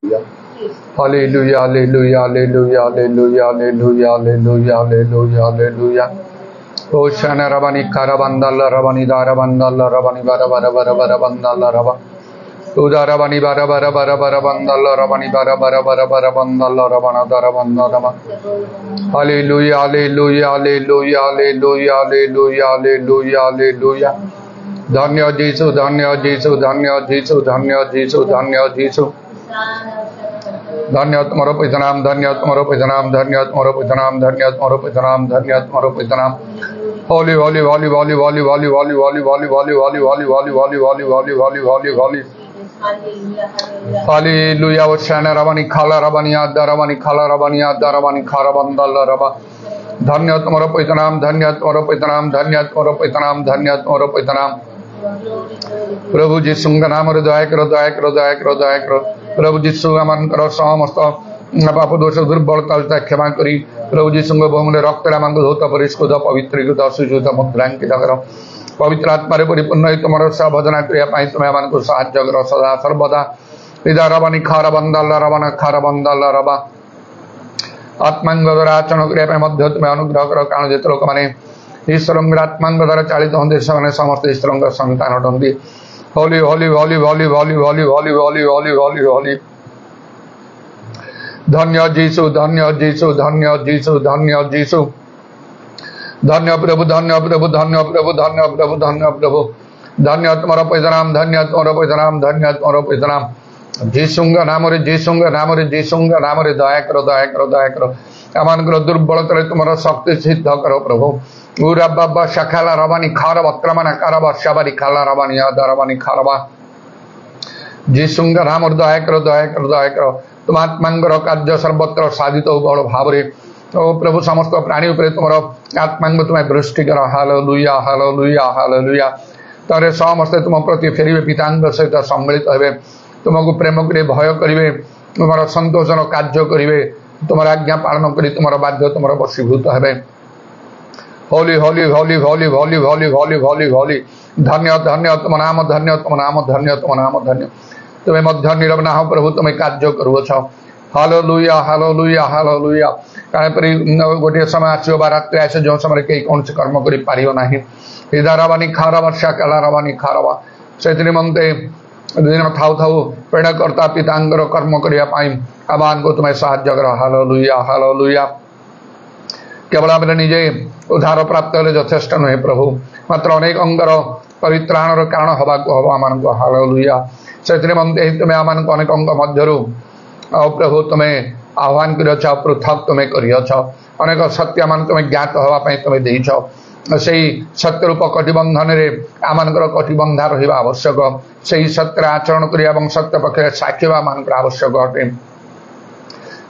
Hallelujah, hallelujah, hallelujah, hallelujah, hallelujah, hallelujah, hallelujah, hallelujah. Hoshana Rabani Karabandala Rabani Darabandala Rabani Bara Bara Bara Bara Bandala Raba. Uda Rabani Bara Bara Bara Bara Bandala Rabani Bara Bara Bara Bara Bandala Rabana Darabandala Raba. Hallelujah, hallelujah, hallelujah, hallelujah, hallelujah, hallelujah, hallelujah. Dhanya Jesu, Dhanya Jesu, Dhanya Jesu, Dhanya Jesu, Dhanya Jesu. धन्य तुम्हारो पितनाम, धन्य तुम्हारो पितनाम, धन्य तुम्हारो पितनाम, धन्य तुम्हारो पितनाम, धन्य तुम्हारो पितनाम. Holy, holy, holy, holy, holy, holy, holy, holy, holy, holy, holy, holy, holy, holy, holy, holy, holy, holy, holy. Hallelujah. Oshana Rabani Khala Rabani Adda Rabani Khala Rabani Adda Rabani Khara Bandala Raba. धन्य तुम्हारो पितनाम, धन्य तुम्हारो पितनाम, धन्य तुम्हारो पितनाम, धन्य तुम्हारो पितनाम. प्रभु जीशु का नाम दया करो, दया करो, दया करो, दया करो. प्रभु जीशु आमर समस्त पाप दोष दुर्बलता क्षमा करी प्रभु जीशु बहुमूल्य रक्त धौत परिष्कृत पवित्रीकृत अशुचित मुद्रांकित कर पवित्र आत्मा परिपूर्ण तुम भजना करने तुम्हें आम साहय कर सदा सर्वदा. हृदय रबानी खार बंदाल रबाना खार बंदाल रबा आत्मांग द्वारा आचरण करने तुम्हें अनुग्रह कर कारण जो लोक मैंने ईश्वर आत्मांग द्वारा चालित होंगे से समस्त ईश्वर संतान अटंती. होली होली होली होली होली होली होली होली होली होली होली. धन्य जीसु, धन्य जीसु, धन्य जीसु, धन्य जीसु. धन्य प्रभु, धन्य प्रभु, धन्य प्रभु, धन्य प्रभु, धन्य प्रभु. धन्य तुम्हारा पैतनाम, धन्य तुम्हारा पैतनाम, धन्य तुम्हारा पैतनाम. जीसुंगा नाम रे, जीसुंगा नाम रे, जीसुंगा नाम रे दया करो, दया करो, दया करो. अमान करो दुर्बलता तुम्हारा शक्ति सिद्ध करो प्रभु. उरा बाबा शखाला रबानी खार वक्रमना कारबा शबारी खाला रबानी आदा रबानी खारबा. जीसुंगा नाम रे दया करो, दया करो, दया करो. तुम आत्मांगर कार्य सर्वत्र साधित हो बड़ भाव ओ प्रभु समस्त प्राणी उपर तुम आत्मांग तुम्हें दृष्टि कर. Hallelujah, hallelujah, hallelujah. तारे समस्ते तुम प्रति फेरिबे पितांग सहित सम्मिलित हेबे तुमको प्रेम करे भय करिवे तुम संतोषन कार्य करिवे तुम आज्ञा पालन करी तुम बाध्य तुम वशीभूत हेबे. होली होली होली होली होली होली होली होली होली. धन्य धन्य तुम नाम, धन्य तुम नाम, धन्य तुम नाम, धन्य तुम्हें मध्य नीरव ना हो प्रभु तुम्हें कार्य करुछ. Hallelujah, hallelujah, hallelujah. गोटे समय आसो बा रात आस जो समय कहीं कौन से कर्म कर हृदय रबानी खार वर्षा काला रबानी खारवा से निमंते दिन थाऊ थाऊ प्रेरणकर्ता पितांगर कर्म करने आमान को तुम्हें साहाय्य कर. Hallelujah, hallelujah. केवल आम निजे उद्धार प्राप्त हेले यथेष्ट नुहे प्रभु मात्र अनेक अंगर परित्राणर कारण हवा को हम आम को. हालेलुया. से निमंते तुम्हें आम अनेक अंग मध्य प्रभु तुम्हें आह्वान कर पृथक तुम्हें कर अनेक सत्य मान तुम्हें ज्ञात हाँपाई तुम्हें देच से सत्य रूप कटिबंधन आम कटिबंधा रहा आवश्यक से सत्य आचरण करने सत्य पक्ष साक्षी मान आवश्यक अटे.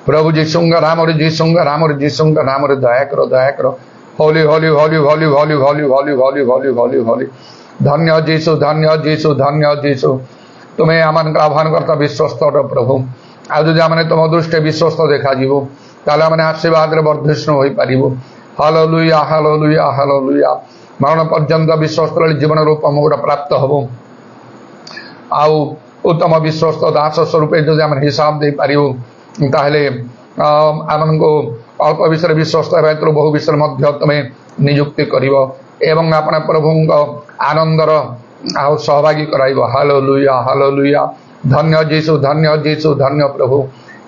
प्रभु जीशुंग नाम जीशुंग नाम जीशुंग नाम दया करो, दया करो. होली होली होली होली होली होली होली होली होली होली होली. धन्य जीशु, धन्य जीशु, धन्य जीशु. तुम्हें आम आह्वान करता विश्वस्त प्रभु आज जो आम तुम दृष्टि विश्वस्त देखा ताले आम आशीर्वाद वर्धिष्णु हो पारू. Hallelujah, hallelujah, hallelujah. मरण पर्यंत विश्वस्त जीवन रूप मुकुट प्राप्त हबु आउ उत्तम विश्वस्त दास स्वरूप जो आम हिसाब दे पारू ताहले आम को अल्प विषय विश्वस्त बहु विषय मध्य तुम्हें नियुक्ति कर आपण प्रभु आनंदर आउ सहभागी कराइब. Hallelujah, hallelujah. धन्य जीशु, धन्य जीशु, धन्य प्रभु.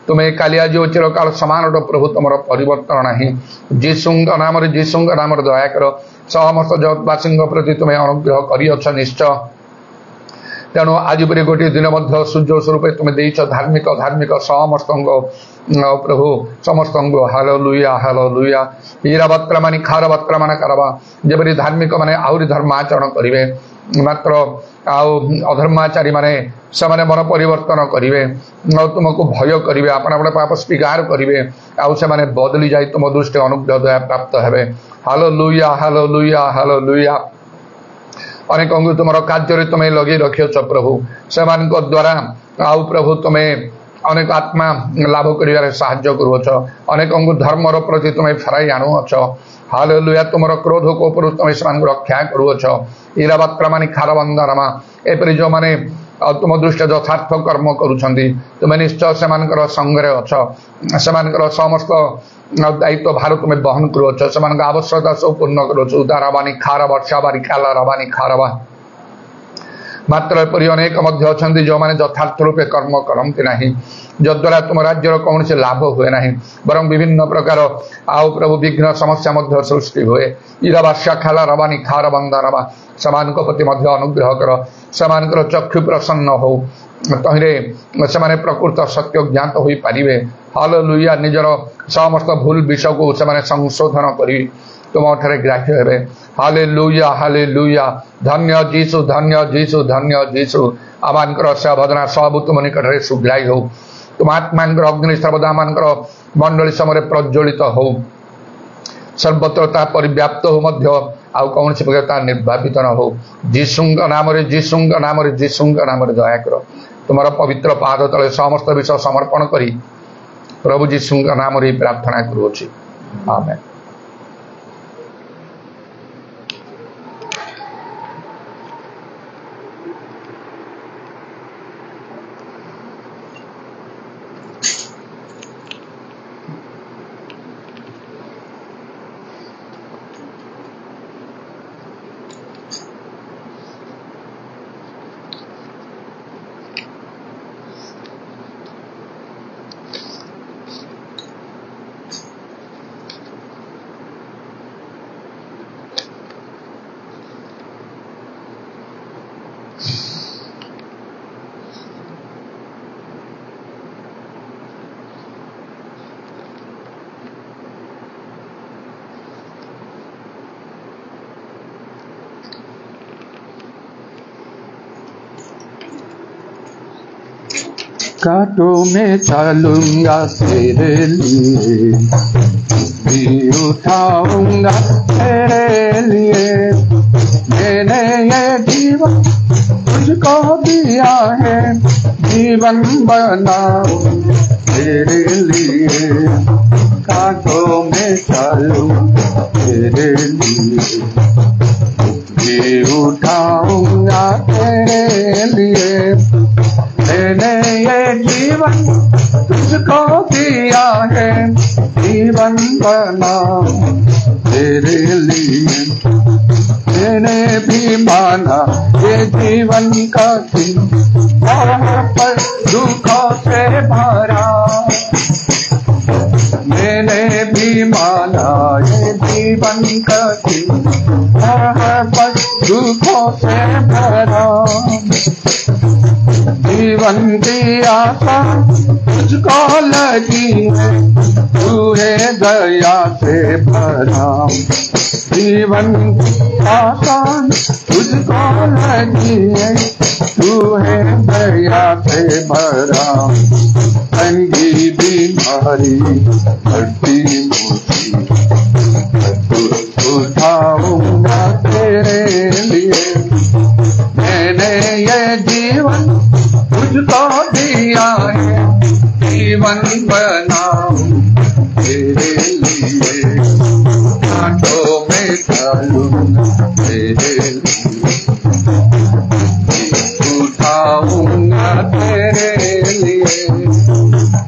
तुम्हें काली आज चिरकाल समान प्रभु तुम परिवर्तन नहीं. जीशुंग नाम जीशुंग नाम दया कर समस्त जगतवासी प्रति तुम्हें अनुग्रह कर निश्चय. तेणु आज पर गोटे दिन सूर्य स्वरूप तुम्हें देच धार्मिक धार्मिक समस्त प्रभु समस्त. Hallelujah, hallelujah. हीरा वक्त्रमानी खार वक्त्रमान करवा जबरी धार्मिक माने आहरी धर्माचरण करेंगे मात्र अधर्माचारी माने से मन परिवर्तन करेंगे तुमको भय करेंगे आपण पाप स्वीकार करेंगे आउ से बदली जाए तुम दृष्टि अनुग्रह दया प्राप्त हेबे. Hallelujah, hallelujah, hallelujah. अनेक तुम कार्य तुम्हें लगे रखिछ प्रभु से द्वारा आउ प्रभु तुम्हें अनेक आत्मा लाभ कर साहाय्य करुच अनेक धर्मर प्रति तुम्हें फेराई आणुच. हालेलुया. तुम क्रोध को तुम्हें से रक्षा करुच. ईरावक्रमानी खारबंदारमा एपरी जो मैंने और तुम दृष्टि यथार्थ कर्म करुछंती तुम निश्चय सेमानकर संगरे अछ सेमानकर समस्त दायित्व भार तुम्हें बहन करुछ सेमानक आवश्यकता सब पूर्ण करुछ उदार हवानी खार वर्षा बारी खाला रवानी खारवा मात्र एपरी अनेक मध्य अछंती जो माने यथार्थ रूपे कर्म करंती नाही जद्वारा तुम राज्यर कौन से लाभ हुए नहीं बरं विभिन्न प्रकार आउ प्रभु विघ्न समस्या मध्य सृष्टि हुए इरावा शाखाला रवानी खार बंधारवा समान प्रति मध्य अनुग्रह कर समान चक्षु प्रसन्न हो तहिरे से प्रकृत सत्य ज्ञात हो पारे हालेलुया निजर समस्त भूल विषय को से संशोधन करी तुम ठारे ग्राह्य हेबे हालेलुया हालेलुया धन्य जीसु धन्य जीसु धन्य जीसु आमानकर सेवा भजना सब तुम निकटरे सुग्राही हो तुम आत्मांकर अग्नि सर्वदा आमानकर मंडली समय प्रज्वलित हो सर्वत्र परिव्याप्त हो मध्य आउ कौन सी प्रकार निर्वापित न हो जीशुंग नाम दया कर तुम पवित्र पाद तले समस्त विषय समर्पण करी प्रभु जीशुंग नाम प्रार्थना करुछि आमेन। कांटों में चलूंगा तेरे लिए भी उठाऊंगा तेरे लिए मैंने ये जीवन तुझको दिया है जीवन बनाऊं तेरे लिए कांटों में चलूंगा तेरे लिए भी उठाऊंगा तेरे लिए मैंने ये जीवन तुझको दिया है जीवन बनाऊं तेरे लिए मैंने भी माना ये जीवन का दिन वहाँ पर दुखों से भरा मैंने भी माना ये जीवन का दिन वहाँ पर दुखों से भरा जीवन की आशा तुझको लगी है तू है दया से भरा जीवन की आशा तुझको लगी है तू है दया से भरा तंगी बीमारी हड्डी उठाऊंगा तेरे लिए मैंने ये जीवन तुझको दिया है जीवन बनाऊं तेरे लिए कांटों में चलूंगा तेरे लिए उठाऊंगा तेरे लिए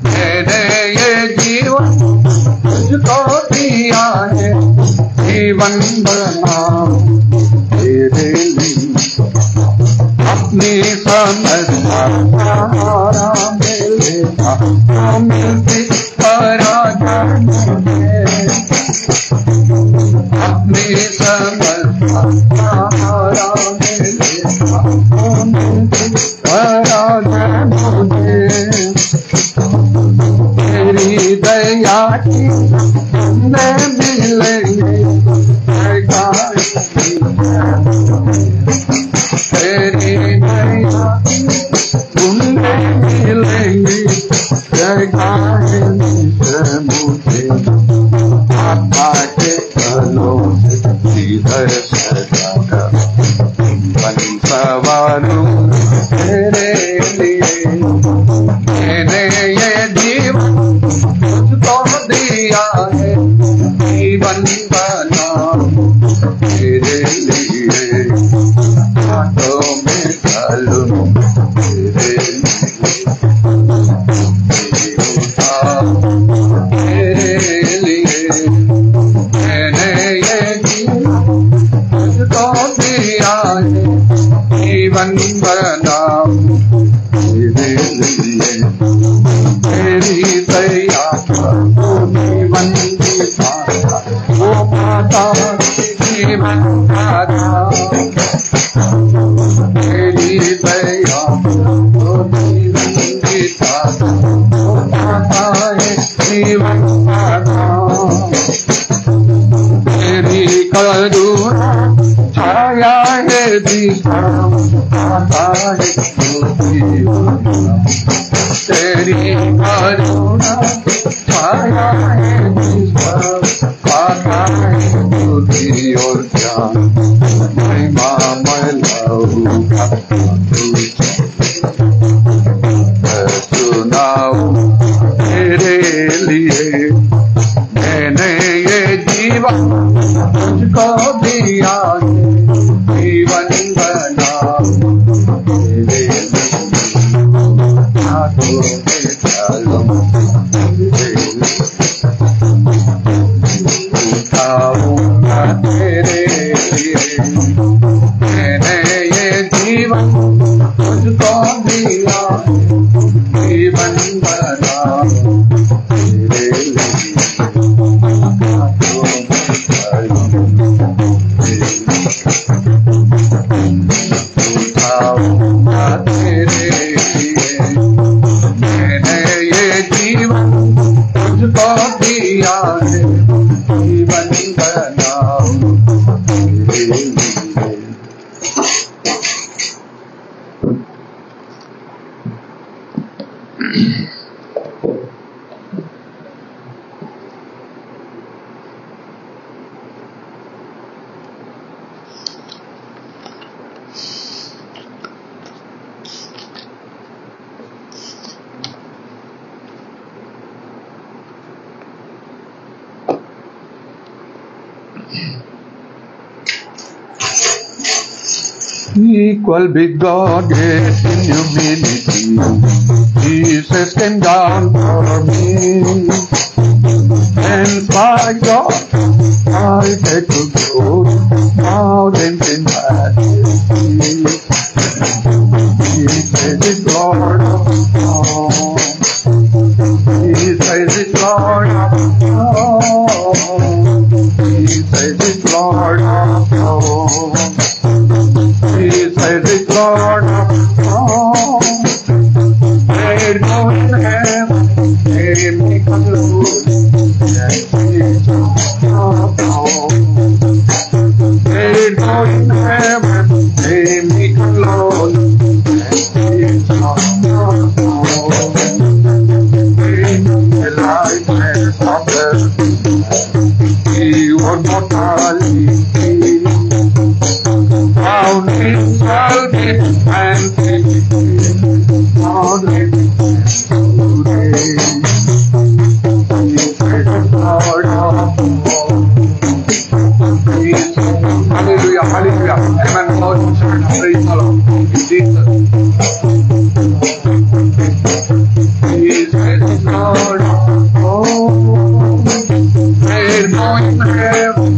मैंने ये जीवन तुझको दिया है जीवन बनाऊं तेरे लिए अपनी समझना सहारा मिलेगा मिलती पराजा अपनी समझना सहारा मिलेगा मिलती पराजा मुझे तेरी दया की मैं मिलेंगे तेरी दया तुमने मिलेंगी जगाएंगे मुझे आत्मा के फलों से इधर सजाकर बन सवारूं तेरे लिए मैंने ये जीवन तुझको दिया है तेरी दया जीवन की माता, वो माता जीवन दाता। तेरी दया जीवन की दाता, वो माता है जीवन दाता। तेरी करुणा छाया है दीक्षा, माता है तेरी करुणा छाया है दीक्षा, माता है बुद्धि और ज्ञान। महिमा मैं लहूँगा सुनाऊं तेरे लिए, मैंने ये जीवन तुझको दिया, जीवन बना तेरे हाथों में चलूं, उठाऊंगा तेरे लिए। मैंने ये जीवन तुझको दिया, जीवन बना तेरे लिए। तेरे लिए मैंने ये जीवन तुझको दिया है, जीवन बनाओ तेरे लिए। Equal with God, yes, in humility, Jesus came down for me. And by God, I had to go mountains in majesty. He says it's Lord of all. He says it's Lord of all. He says it's Lord of all. He says it's Lord of all. There's no heaven, let him come loose. Yes, he's Lord of all. There's no heaven, let him come loose. Yes, he's Lord of all. The life and father, he was mortality. Found himself in and found today. He said, Lord of all. Hallelujah, hallelujah. Amen. Lord, praise the Lord. Jesus. He said, Lord of all. There's no in heaven.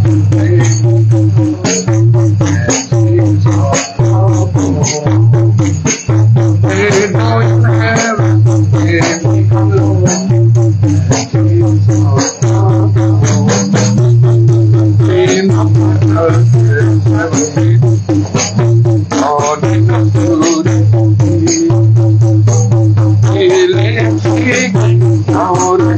There's no in heaven, there's no in earth, God is good. He lives sick, out of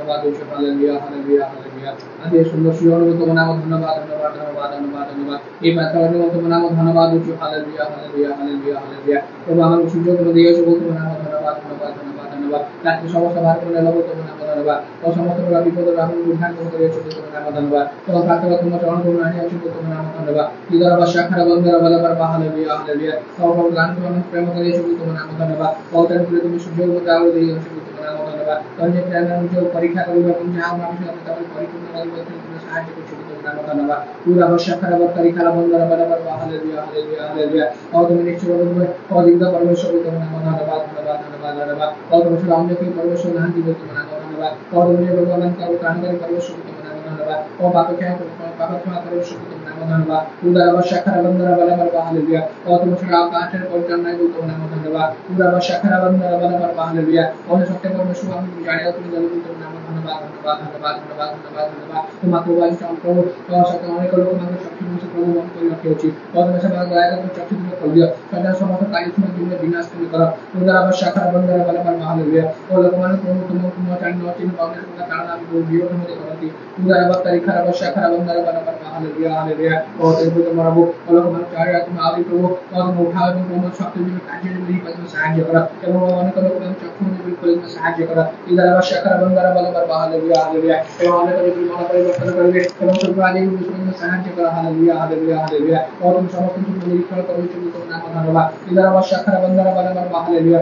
ধন্যবাদ দিচ্ছি। Hallelujah hallelujah hallelujah. আদি সুন্দর সুযোগ তোমার নাম ধন্যবাদ ধন্যবাদ ধন্যবাদ ধন্যবাদ ধন্যবাদ। এই প্রার্থনা তোমার নাম ধন্যবাদ দিচ্ছি। Hallelujah hallelujah hallelujah hallelujah. প্রভু আমার সুযোগ করে দিয়েছো তোমার নাম ধন্যবাদ ধন্যবাদ ধন্যবাদ ধন্যবাদ। রাত্রি সমস্ত ভার করে নেব তোমার নাম ধন্যবাদ। ও সমস্ত বিপদের আপনি উদ্ধার করে দিয়েছো তোমার নাম ধন্যবাদ। তোমার প্রার্থনা তোমার চরণ করুণা নিয়ে আছো তোমার নাম ধন্যবাদ। হৃদয় বা শাখারা বন্ধের বলাবার হালেলুয়া হালেলুয়া। তোমার গান তোমার প্রেম করে দিয়েছো তোমার নাম ধন্যবাদ। অবতার করে তুমি সুযোগ করে দাও দিয়েছো তোমার নাম ধন্যবাদ। তবে প্রেরণা অনুযায়ী পরীক্ষা করিব এবং যাহা মানুষের সাথে তাদের পরিপূর্ণ করিব তুমি সাহায্য করছো তোমার নাম ধন্যবাদ। পুরা শাখারা বত্তারি খালা বন্ধের বলাবার হালেলুয়া হালেলুয়া হালেলুয়া। ও তুমি নিশ্চয় বলবে অদিগ্ধ পরমেশ্বর তোমার নাম ধন্যবাদ ধন্যবাদ ধন্যবাদ ধন্যবাদ। ও তুমি শুধু আমাকে পরমেশ্বর নাম দিব তোমার নাম ধন্যবাদ। ও তুমি ভগবান কারো প্রাণকারী পরমেশ্বর তোমার নাম ধন্যবাদ। ও পাপে ক্ষমা পরমেশ্বর তোমার নাম ধন্যবাদ। পুরা শাখারা বন্ধের বলাবার হালেলুয়া। ও তুমি শুধু আকাশের পরিচালনায় তোমার নাম ধন্যবাদ। পুরা শাখারা বন্ধের বলাবার হালেলুয়া। ও সত্য পরমেশ্বর আমি জানি তুমি জানো তোমার নাম ধন্যবাদ ধন্যবাদ ধন্যবাদ ধন্যবাদ ধন্যবাদ ধন্যবাদ। তোমাকে ওয়াজ প্রভু তোমার সাথে অনেক লোক আমাকে সবসময় প্রভু মন করে রাখিয়েছি। তোমার সাথে দয়া করে চক্ষু তুমি খুলে দিও। সদা সমস্ত কাজ তুমি দিনে বিনাশ তুমি করো। পুরা শাখারা বন্ধের বলাবার হালেলুয়া। ও লোকମାନେ প্রভু তোমার জানি নচিন পাওয়ার কথা কারণ আমি বিরোধ মধ্যে করছি। পুরা বার্তারি খারাপ শাখারা বন্ধের বলাবার হালেলুয়া হালেলুয়া। ও তুমি তোমার প্রভু ও লোকମାନେ চাই তুমি আদি প্রভু তোমার উঠাও এবং তোমার শক্তি দিয়ে কাজে দিয়ে তুমি সাহায্য করো এবং অনেক লোকମାନେ চক্ষু দিয়ে খুলে সাহায্য করো। পুরা শাখারা বন্ধের বলাবার হালেলুয়া হালেলুয়া। এবং অনেক লোকମାନେ মন পরিবর্তন করবে এবং তুমি আদি তুমি সাহায্য করো। Hallelujah hallelujah hallelujah. ও তুমি সমস্ত কিছু নিরীক্ষণ করবে তুমি তোমার নাম ধন্যবাদ। পুরা শাখারা বন্ধের বলাবার হালেলুয়া।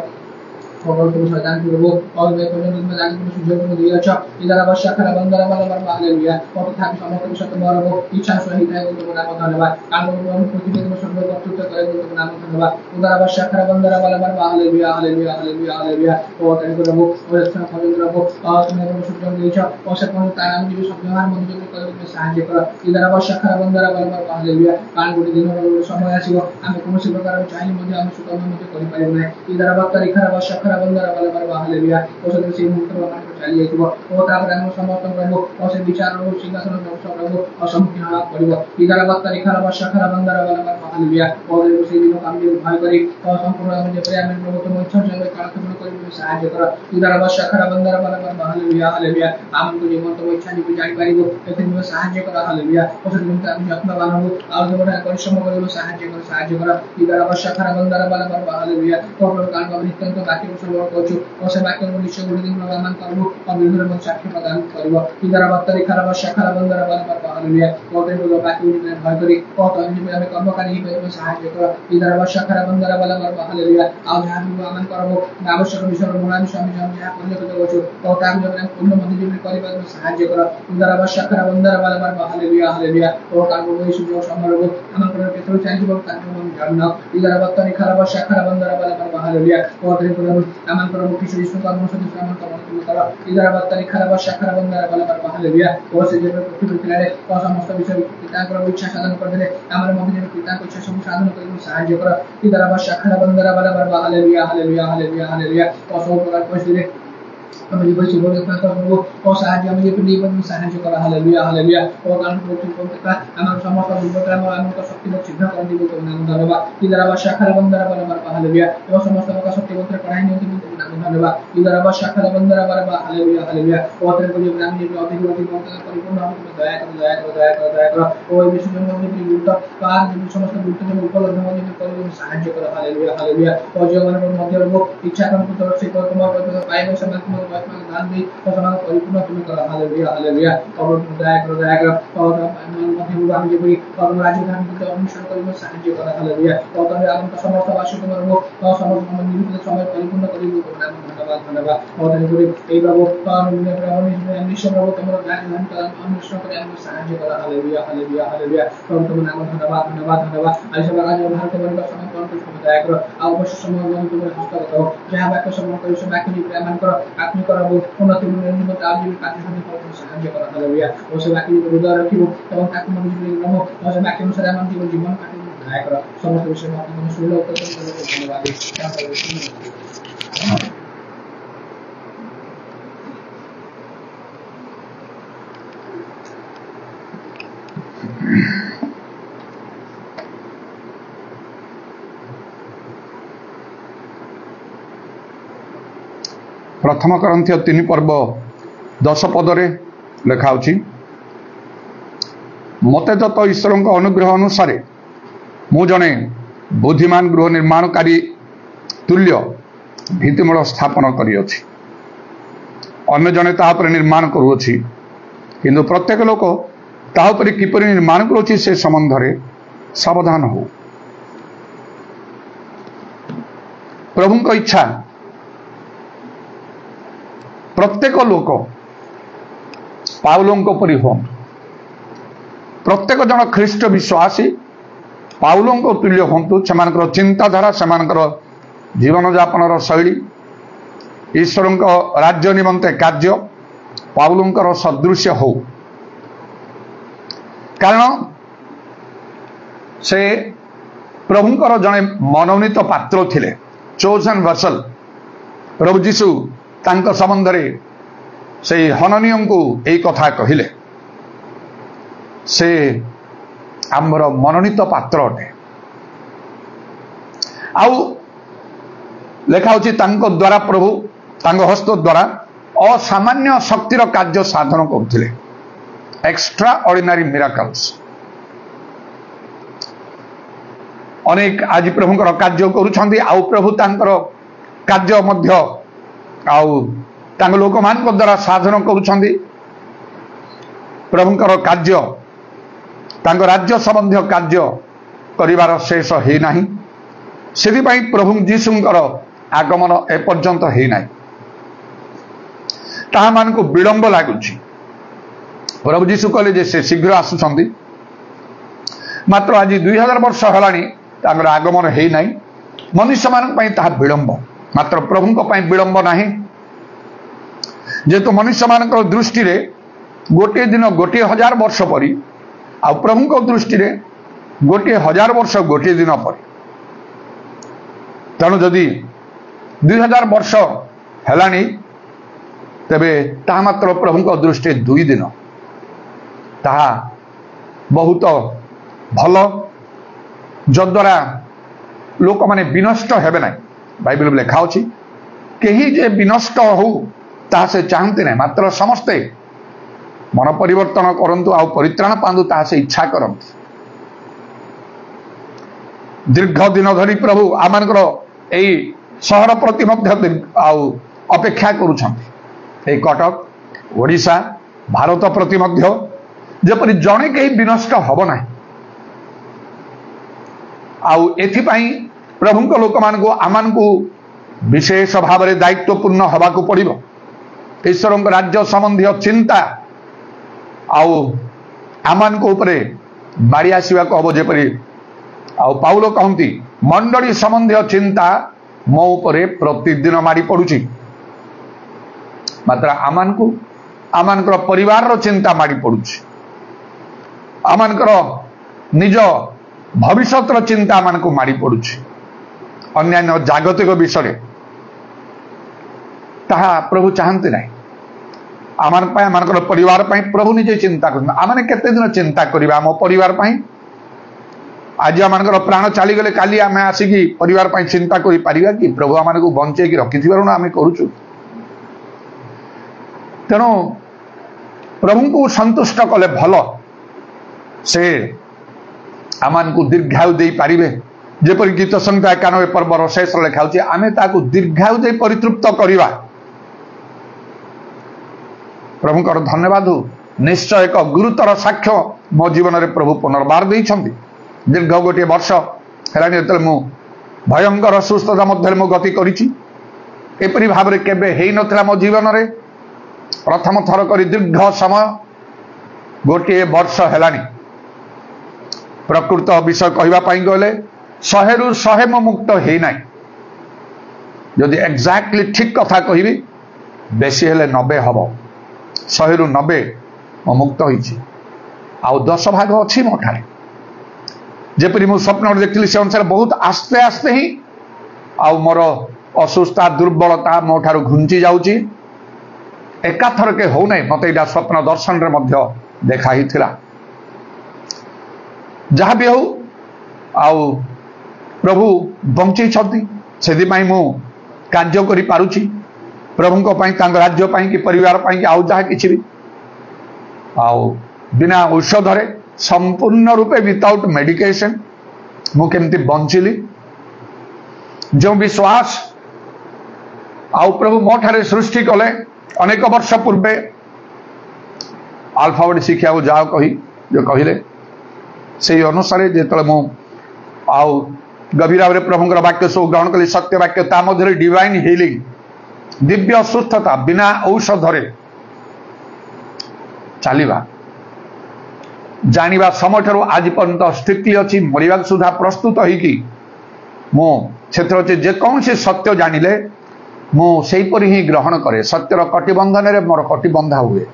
খবর তুমি শয়তান করব और मैं पहले दिन में जाके तुम्हें सुझाव को दिया अच्छा इधर अब शाखरा बंदर वाला हालेलुया। और था समस्त के साथ मारबो इच्छा सहित है तुम्हारा नाम धन्यवाद। कान को हम पृथ्वी में सब कर्तृत्व करे तुम्हारा नाम धन्यवाद। उधर अब शाखरा बंदर वाला हालेलुया हालेलुया हालेलुया हालेलुया। और तन को रबो और अच्छा खबर रबो और तुम्हें को सुझाव दिया अच्छा और सब को ताना में जो सब व्यवहार मध्य में करे तुम्हें सहायता करो। इधर अब शाखरा बंदर वाला हालेलुया। कान को दिन समय आसीबो आमे कोन से प्रकार चाहिए मध्य हम सुकम मध्य करि पाइबो नै। इधर अब तरीखा अब शाखरा बंदर वाला हालेलुया। ओ सदे से मुक्त मान को चली आइबो ओ तापर हम समर्थन करबो ओ से विचार और सिंहासन पर रहबो और सम्मुखीन होबा पड़िबो। इधर अब तरीखा अब शाखरा बंदर वाला हालेलुया। और से दिन काम जो भय करी और संपूर्ण हम जे प्रेम में प्रभु तुम इच्छा से कालक्रम करि सहायता कर। इधर अब शाखरा बंदर वाला हालेलुया हालेलुया। हम को जीवन तो इच्छा नहीं जानि पारिबो एते में सहायता कर। हालेलुया। ओ से दिन हम यत्न बानबो और जो परिश्रम करिबो सहायता कर। इधर अब शाखरा बंदर वाला हालेलुया। और कान को नित्यंत बाकी सब করছো ও সে বাক্য নিশ্চয় করে দিন প্রদান করব और বিভিন্ন মত সাক্ষ্য প্রদান করব। ইদারা বার্তারি খারাপ শাখারা বন্ধরা বলবার হালেলুয়া। ওদের বলো বাক্য নিতে ভয় করি ও তুমি আমি কর্মকারী হিসেবে সাহায্য করো। ইদারা শাখারা বন্ধরা বলবার হালেলুয়া। আজ আমি আমান করব আবশ্যক বিষয় মনানি স্বামী আমি যা করলে তো করছো ও তার জন্য পূর্ণ মধ্যে জীবন করিবার সাহায্য করো। ইদারা শাখারা বন্ধরা বলবার হালেলুয়া হালেলুয়া। ও কার্য এই সুযোগ সম্মানব আমার কোনো ক্ষেত্রে চাইব কার্য আমি জানো। ইদারা বার্তারি খারাপ শাখারা বন্ধরা বলবার হালেলুয়া। ও তাদের আমার প্রভু কিছু ইসলাম কর্মসূচি আমার কর্মসূচি করা। ইদার বার্তারি খারাপ শাখারা বন্ধরা বলবার হালেলুয়া। ও সে যে পৃথিবী ফিরে ও সমস্ত বিষয় পিতা করে ইচ্ছা সাধন করে দিলে আমার মধ্যে যে পিতা ইচ্ছা সব সাধন করে সাহায্য করা। ইদার শাখারা বন্ধরা বলবার হালেলুয়া হালেলুয়া হালেলুয়া হালেলুয়া। ও সব প্রকার পরিস্থিতি আমি যে বলছি বলে প্রার্থনা করব ও সাহায্য আমি যে নিবন সাহায্য করা। Hallelujah hallelujah. ও গান করতে করতে আমার সমস্ত বিপদ আমার আমার শক্তি ছিন্ন করে দিব তোমার নাম ধন্যবাদ। ইদার শাখারা বন্ধরা বলবার হালেলুয়া। ও সমস্ত প্রকার শক্তি মন্ত্র পড়াই নিয়ে তুমি তোমার নাম ধন্যবাদ। ইদার শাখারা বন্ধরা বলবার হালেলুয়া হালেলুয়া। ও তার বলি আমি যে অধিক পরিপূর্ণ হবে তুমি দয়া করে দয়া করে দয়া করে দয়া করো। ও এই বিষয়ের মধ্যে তুমি গুরুত্ব পার যে সমস্ত গুরুত্ব উপলব্ধ মধ্যে তুমি করে সাহায্য করো। Hallelujah hallelujah. ও জীবনের মধ্যে রব ইচ্ছা করো তোমার সেই তোমার কথা পাইবে সমাজ তোমার দান দি ও তোমার পরিপূর্ণ তুমি করো। Hallelujah hallelujah. और दया करो और मध्य আমি যে বলি কর্ম রাজ্য ধারণ করতে অনুসরণ করিব সাহায্য করা। হালেলুয়া। ও তবে আমার সমস্ত বাসী তোমার রূপ ও সমস্ত নির্মিত সময় পরিপূর্ণ করিব তোমার নাম ধন্যবাদ ধন্যবাদ। ও তাই করি এই বাবু নিশ্চয় বাবু তোমার রাজ্য ধারণ করা অনুসরণ করে আমি সাহায্য করা। Hallelujah hallelujah hallelujah. তোমার নাম ধন্যবাদ ধন্যবাদ ধন্যবাদ। আজ সব কাজ ভারত বন্ধ সময় পূরণ করে দয়া করো। আর অবশ্য সময় বন্ধ তোমার হস্তগত হোক যাহা বাক্য সময় করে সব বাক্য প্রমাণ করো আপনি করাবো উন্নতি নির্মিত আজীবন কাজের সাথে সাহায্য করা। হালেলুয়া। ও সে বাক্য হৃদয় রাখিব এবং তাকে মনে জীবন গ্রহ ও সে বাক্য অনুসারে আমার জীবন কাটিয়ে দয়া করো। সমস্ত বিষয়ে আপনি কোনো সুযোগ ধন্যবাদ। प्रथम करन्थिय 3 पर्व 10 पदरे लेखा मते दत्त ईश्वर अनुग्रह अनुसार मु जने बुद्धिमान गृह निर्माणकारी तुल्य भित्तिमूल स्थापन करिअछि अन्य जने ताहा पर निर्माण करुअछि किंतु प्रत्येक लोक ताहा पर किपरि निर्माण करुछि से संबंध रे सावधान हो। प्रभुଙ୍କ इच्छा प्रत्येक लोक पाउलों परि हो प्रत्येक जन ख्रीष्ट विश्वासी पाउलों तुल्य हूँ से चिंताधारा से जीवन यापन शैली ईश्वर राज्य निमंते कार्य पाउलों सदृश्य हो कारण से प्रभुंकर जड़े मनोनीत पात्र थिले चोजन वर्सल प्रभु जीशु तांक संबंध रे से हननीय को यही कथा कहले से आमर मनोनीत पात्र अटे आउ लेखा द्वारा प्रभु तांक हस्त द्वारा असामान्य शक्तिर कार्य साधन करथिले एक्स्ट्रा ऑर्डिनरी मिराकल्स अनेक आज प्रभुंकर कार्य करुछंदी आउ प्रभु तांकर कार्य मध्य आउ तांक लोक मान द्वारा साधन करुछंदी प्रभुंकर कार्य तांक राज्य संबंधी कार्य करिवार शेष हे नाही सेति पई प्रभु जीशुंकर आगमन एपर्यंत हे नाही ताहा मान को विलंब लागुछि प्रभु जीशु कहले जे से शीघ्र आसुछंदी मात्र आज 2000 वर्ष हलानी तांकर आगमन हे नाही मनुष्य मान पई ताहा विलंब मात्र प्रभुंक पई विलंब नाही जेतु मनुष्य मान दृष्टि रे गोटे दिन 1000 वर्ष परी आ प्रभुंक दृष्टि रे 1000 वर्ष गोटे दिन परी तेणु जदि 2000 वर्ष हेलानी तेबे ताहा मात्र प्रभुंक दृष्टि 2 दिन ताहा बहुत भल जद्वारा लोक माने विनष्ट हेबे ना बाइबल लेखा अछि केही जे विनष्ट हो ताहा से चाहते ना मात्र समस्ते मन परिवर्तन करंतु आ परित्राण पांदु ताहा से इच्छा करंतु दीर्घ दिन धरी प्रभु आमानकर एई सहर प्रति मध्य आउ अपेक्षा करूछंती ए कटक ओडिशा भारत प्रति मध्य जेपरि जणे केही विनष्ट हब ना आउ एथिपाई प्रभुंक लोक मान को आमान को विशेष भाव में दायित्वपूर्ण हवा को पड़िबो ईश्वर राज्य संबंधी चिंता आउ आमान को ऊपर मारी आसवा को हम जेपरि आउ पाउलो कहती मंडली संबंधी चिंता मो उपरे प्रतिदिन मारी पड़ुची मात्र आमानकर परिवार चिंता मारी पड़ुची आमानकर निज भविष्यतर चिंता आमान को मारी पड़ुची अन्यान्य जागतिक विषय ताहा प्रभु चाहते ना आमान परिवार पाई प्रभु निजे चिंता कर आमाने केते दिन चिंता करिबा हम परिवार पाई आज आमानकर प्राण चली गले काली आमे आसिकी परिवार पाई चिंता करि परिबा कि प्रभु आमान को बंचे कि रखिथिबार ना आमे करूछु तेणु प्रभु को संतुष्ट कले भल से आमान को दीर्घायु दे पारिबे जेपरि गीत संहिता 91 पर्वर शेष लेखा होछि आमे ताकू दीर्घायु दे परितृप्त करिबा प्रभुंकर धन्यवाद हो निश्चय एक गुरुतर साक्ष्य मो जीवन में प्रभु पुनर्बार देइछंती दीर्घ गोटे वर्ष हेलानी जेतेले मु भयंकर सुस्थता मध्य मु गति करिछि एपरि भाव में केबे हेई नथिला मो जीवन में प्रथम थर करी दीर्घ समय गोटे वर्ष हेलानी प्रकृत विषय कहवा पाई गले 100 रु 100 मु मुक्त हे नाई जदि एक्जाक्टली ठीक कथा कहिबी बेसी हेले 90 हबो 100 रु 90 मु मुक्त होइछि आउ 10 भाग अछि मो ठारे जेपरि मु स्वप्न देखली से अनुसार बहुत आस्ते आस्ते ही आउ मोर असुस्था दुर्बलता मो ठारो घुंची जाउछि एकाथर के हो नै मते इडा स्वप्न दर्शन रे मध्य देखा ही थिला जहाँ भी हो आउ प्रभु बंचे छथि सेदि मु कार्य करि पारुछि प्रभु को राज्य कि परिवार कि आउ जहाँ किसी भी आउ बिना औषध संपूर्ण रूपे विदाउट मेडिकेशन मुझे बंचिली जो विश्वास आउ प्रभु मो ठारे सृष्टि कले अनेक वर्ष पूर्वे अल्फाबेट शिक्षा को जाओ कही जो कहले से अनुसार जो मु आउ गभीर भाव प्रभुंर वाक्य सब ग्रहण कली सत्य वाक्य ता मध्य डिवाइन हिलिंग दिव्य सुस्थता बिना औषध चलवा जानिबा समय ठारू आज पर्यंत स्थिति अच्छी मरिबा सुधा प्रस्तुत होइकी मो क्षेत्र अच्छे जेकोसी सत्य जानिले मुझपर ही ग्रहण करे सत्यर कटिबंधन में मोर कटिबंधा हुए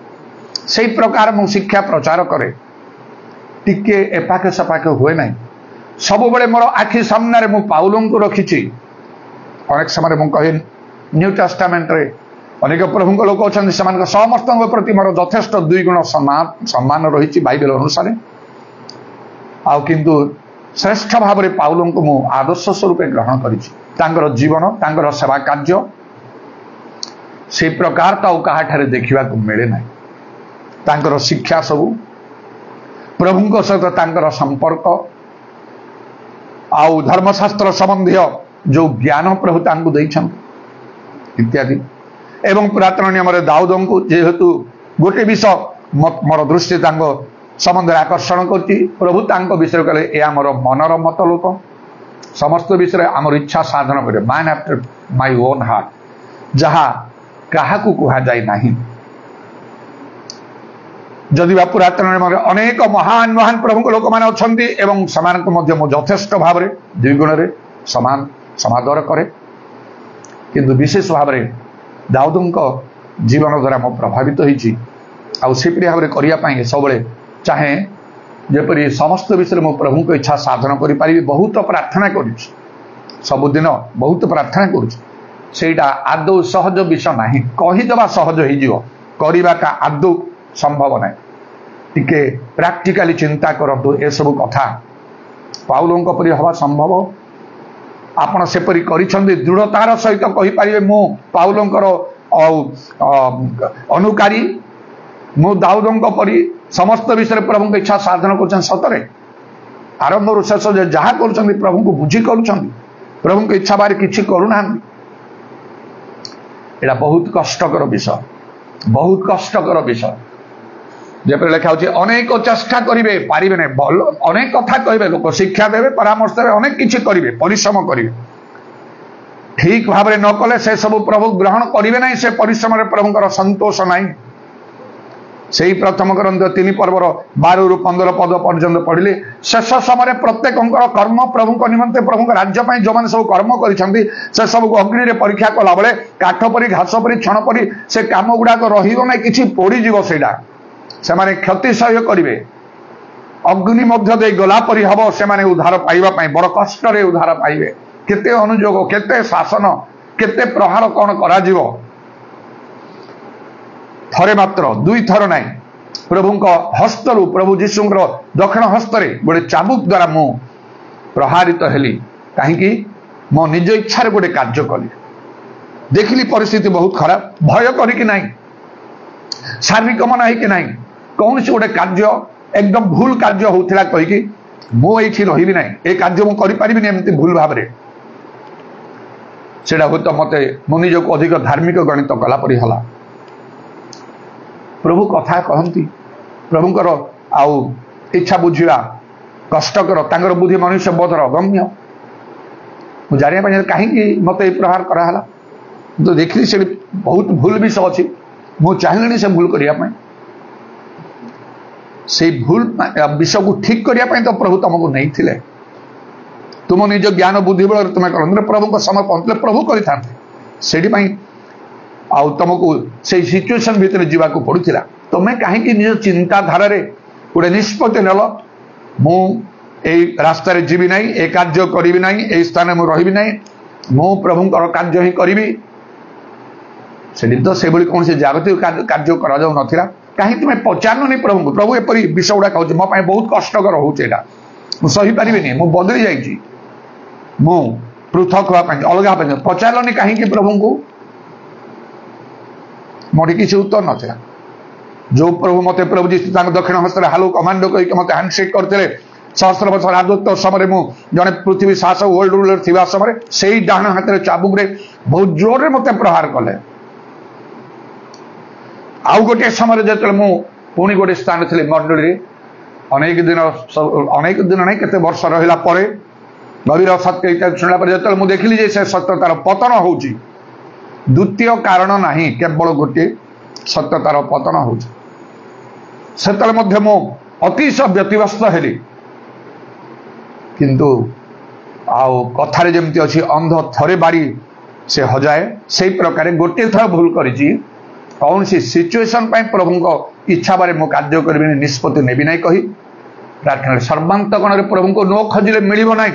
से प्रकार मु शिक्षा प्रचार करे टिके एपाखे सपाखे हुए ना सब बड़े मोर आखि सामने मु पाउलों को रखी अनेक समय मुझे कहे न्यू टेस्टामेंट रे अनेक प्रभु लोक अच्छा समस्त प्रति मोर यथेष्ट 2 गुण सम्मान रही बाइबल अनुसार आउ किंतु श्रेष्ठ भाव में पाउलों को मु आदर्श स्वरूप ग्रहण कर जीवन तांकर सेवा कार्य से प्रकार तो कहाठारे देखा मिले ना तांकर शिक्षा सबू प्रभु सहित तांकर संपर्क आउ धर्मशास्त्र संबंधी जो ज्ञान प्रभु तांको देइछन्ति इत्यादि एवं पुरातन नियम दाऊद को जेहेतु गोटे विषय मोर दृष्टि संबंध आकर्षण करती प्रभु तांको विषय कहले ए मोर मनर मत लोक समस्त विषय आमर इच्छा साधन करे man after my own heart जहा कहा कह जाए नहीं जदि पुरातन नियम अनेक महान महान प्रभु लोक मैंने अच्छा यथेष्ट भाव में 2 गुण समान समादर करे किंतु विशेष भाव में दाऊद जीवन द्वारा मो प्रभावित होती आईपरी भाव में करने सब चाहे जेपरी समस्त विषय मो प्रभु को इच्छा साधन करी बहुत प्रार्थना कर सबुदिन बहुत प्रार्थना करुटा आदौ सहज विषय ना कहीदेवा सहज होगा आदौ संभव ना टिके प्राक्टिकाली चिंता करतु ए सब कथा पाउलों परि हवा संभव आपण सेपरी करिछन्ति दृढ़तार सहित कहि पारिबे मु पाउलोंकर अनुकारी मु दाऊदों परि समस्त विषय प्रभु को इच्छा साधन कर सतरे आरंभ शेष जहाँ कर प्रभु को बुझी कर प्रभु को इच्छा बारे किसी करूना एटा बहुत कष्टकर विषय बहुत कष्टकर विषय जेपरि लिखा होछि अनेक चेष्टा करिवे पारिबे नै भल अनेक कथा कहबे लोक शिक्षा देवे परामर्श देवे अनेक किछि करिवे परिश्रम करिवे ठीक भाव में न कले से सब प्रभु ग्रहण करिवे नै से परिश्रम रे प्रभुकर संतोष नाही से प्रथम ग्रंथ 3 पर्वर 12 रु 15 पद पर्यंत पढ़िले शेष समय प्रत्येक कर्म प्रभु निमंते प्रभु राज्य जो मैंने सब कर्म करिसेंती से सब अग्नि रे परीक्षा कला बेले काठ परी घास परी क्षण परी से काम गुड़ाक रहिबो नै किछि पोड़ी जीवो सेडा से माने क्षति सह्य करिवे अग्नि मध्य दे गला परी हबो से माने उद्धार पाइबा पई बड़ कष्ट रे उद्धार पाइबे केते अनुयोग केते शासन केते प्रहार कोन करा जीवो थरे मात्र 2 थर ना प्रभु हस्तरु प्रभु जीशुंकर दक्षिण हस्तरे गोटे चाबुक द्वारा मु प्रहारित हेली कहीं मो निज इच्छा गोटे कार्य कली देखिली परिस्थिति बहुत खराब भय करी ना शारीरिक मन है ना कौन सी गोटे कार्य एकदम भूल कार्य होता कहीकि मुझे रही ना ये कार्य मुझे एमती भूल भाव से मत मो निज को अधिक धार्मिक गणित कलापरी हला प्रभु कथा कहती प्रभुंकर आउ इच्छा बुझा कष्टकर तांकर बुद्धि मनुष्य बोधर गम्य मुझे जाना कहीं मत प्रहार कराला तो देखिली से बहुत भूल विषय अच्छी मुझे चाहिए से भूल करने से भूल विषय को ठीक करने तो प्रभु तुमको नहीं थिले तुम निज ज्ञान बुद्धि बल तुम्हें कर प्रभु को समय पहुंचले प्रभु करें आउ तुमको से सिचुएशन भितर जीवा को पड़ूला तुम्हें कहीं निज चिंताधारा गोटे निष्पत्ति नेल मु रास्त जीवी ना ए कार्य करी ना ए स्थान में रही ना मु प्रभुंकर कार्य ही करी से तो से कौन से जागतिक कार्य करा जाऊ नथिला कहीं तुम्हें पचारनी प्रभु को प्रभु एपरी विषय गुड़ा कहूँ मो बहुत कष्टकर होगा मुझे सही पारि मु बदली जाइए मु पृथक हाँपाई अलग हाँपाई पचारनी कहीं प्रभु को मोटी किसी उत्तर नथिला जो प्रभु मते प्रभु जी दक्षिण हस्त हालू कमांडो कहीकि मते हैंडशेक करते सहस्र वर्ष राजत्व समय मु जड़े पृथ्वी शासक वर्ल्ड रूलर थिबा समय से डाण हाथ में चाबुक बहुत जोर में मते प्रहार कले आउ गोटे समय जो मु पुणी गोटे स्थान थी मंडली अनेक दिन नहीं केते वर्ष रहिला परे गभीर सत्य शुणला जो मुझे देखिली जे से सत्यतार पतन होउची द्वितीय कारण नहीं केवल गोटे सत्यतार पतन होउची सेतले मध्य मु अतिशय व्यतिव्यस्त हेली किंतु आउ कथारे जमती अच्छी अंध थरे बाड़ी से हजाए से प्रकार गोटे थर भूल करी कौन सी सिचुएशन प्रभु को इच्छा बारे मु कार्य करी निष्पत्ति नेबी ना कही प्रार्थना सर्वांतकण प्रभु को नो खोजिले मिल ना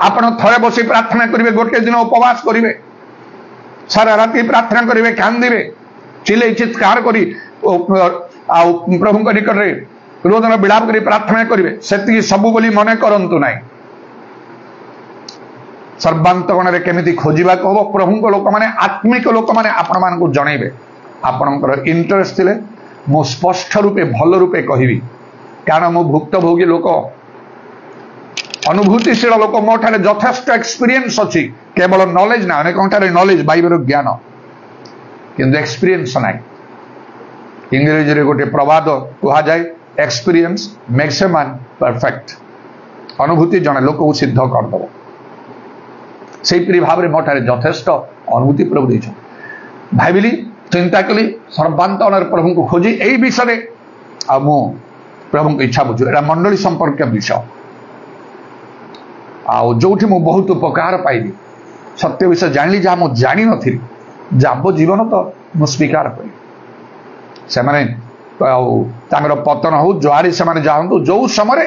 आपण थरे बसी प्रार्थना करेंगे गोटे दिन उपवास करेंगे सारा राति प्रार्थना करेंगे कांदे चिल्ले चित्कार करी प्रभु निकट में रोदन विलाप कर प्रार्थना करेंगे से सबू बोली मन करंतु ना सर्वांतकण में केमिति खोजा हम प्रभु लोक मैंने आत्मिक लोक मैंने आपण मान जनइबे आपणकर इंटरेस्ट थिले मु स्पष्ट रूपे भल रूपे कहबी कारण मु भुक्तभोगी लोक अनुभूतिशील लोक मो ठारे यथेष्ट एक्सपीरियंस अच्छी केवल नॉलेज ना अनेक नॉलेज बाइबल ज्ञान किंतु एक्सपीरियंस ना इंग्रेजी रे गोटे प्रवाद कहा जाए experience makes a man perfect अनुभूति जने लोक को सिद्ध करदब से भाव में मोठारे यथेष्ट अनुभूति प्रभु दे भाविली चिंता कली सर्वांतरण प्रभु को खोजी यही विषय आ मु प्रभु को इच्छा बुझु एटा मंडली संपर्क विषय आउ जोठी मु बहुत उपकार पाइली सत्य विषय जानी जहाँ मुझे जानी नी जाब जीवन तो मु स्वीकार करी से पतन हो जुआरी से जातु जो समय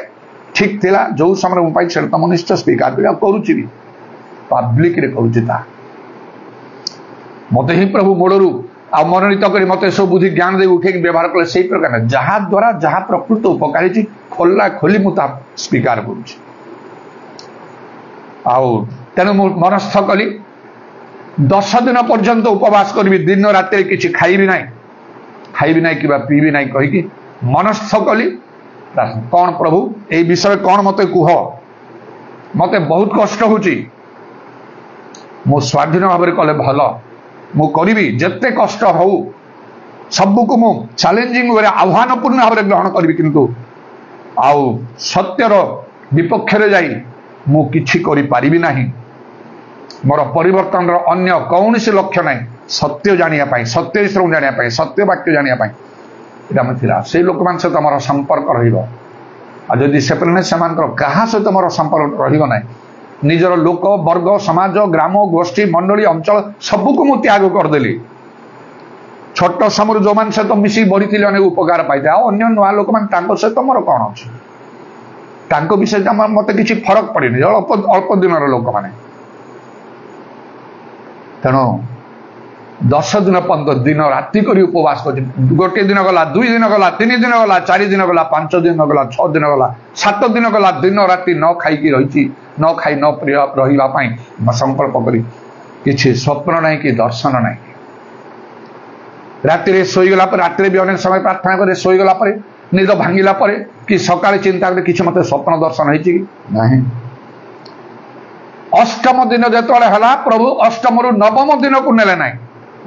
ठीक थिला जो समय मुझे से तो निश्चय स्वीकार करुच्ची भी पब्लिक रे करुच्ची मत ही प्रभु मोड़ू आ मनोनीत कर मत सब बुद्धि ज्ञान दे उठे व्यवहार कले से प्रकार जहाँ द्वारा जहाँ प्रकृत उपकारी खोला खोली मुझे स्वीकार करुच्ची तेणु मनस्थ कली 10 दिन पर्यंत उपवास करी दिन राति किसी खाइबी ना कि पीबी ना कहीकि मनस्थ कली कौन प्रभु ए विषय कौन मत कह मत बहुत कष्ट होची मु स्वाधीन भाव में कले भल मु करी जिते कष्ट हो सबको मु चैलेंजिंग वे आह्वानपूर्ण भाव में ग्रहण करी किंतु आउ सत्यर विपक्ष रे जाई मु किछि करि पारिबी नाही मोर परिवर्तन अन्य कौन से लक्ष्य ना सत्य जानिया सत्य श्रम जानिया सत्य वाक्य जानिया से लोक मान सहित मोर संपर्क रही से क्या सहित मोर संपर्क रही निजर लोक वर्ग समाज ग्राम गोष्ठी मंडली अंचल सबको मु त्याग करदेली छोट समय जो मान सहित मिसी बढ़ी अनेक उपकार पाई अन्य नुआ लोक मान सहित मोर कौन अच्छे विषय मत किसी फरक पड़े अल्प दिन लोक मैंने तेणु 10 दिन पर्यंत दिन राति करी उपवास कर गोटे दिन गला 2 दिन गला 3 दिन गला 4 दिन गला 5 दिन गला 6 दिन गला 7 दिन गला दिन राति न खाई रही न खाई न रही संकल्प करी किसी स्वप्न ना कि दर्शन ना राति शोगला राति भी अनेक समय प्रार्थना करे शोगला निद भांगिला कि सकाଳେ चिंता करे किसी मत स्वप्न दर्शन है अष्टम दिन जो है प्रभु अष्टम रु नवम दिन को नेले ना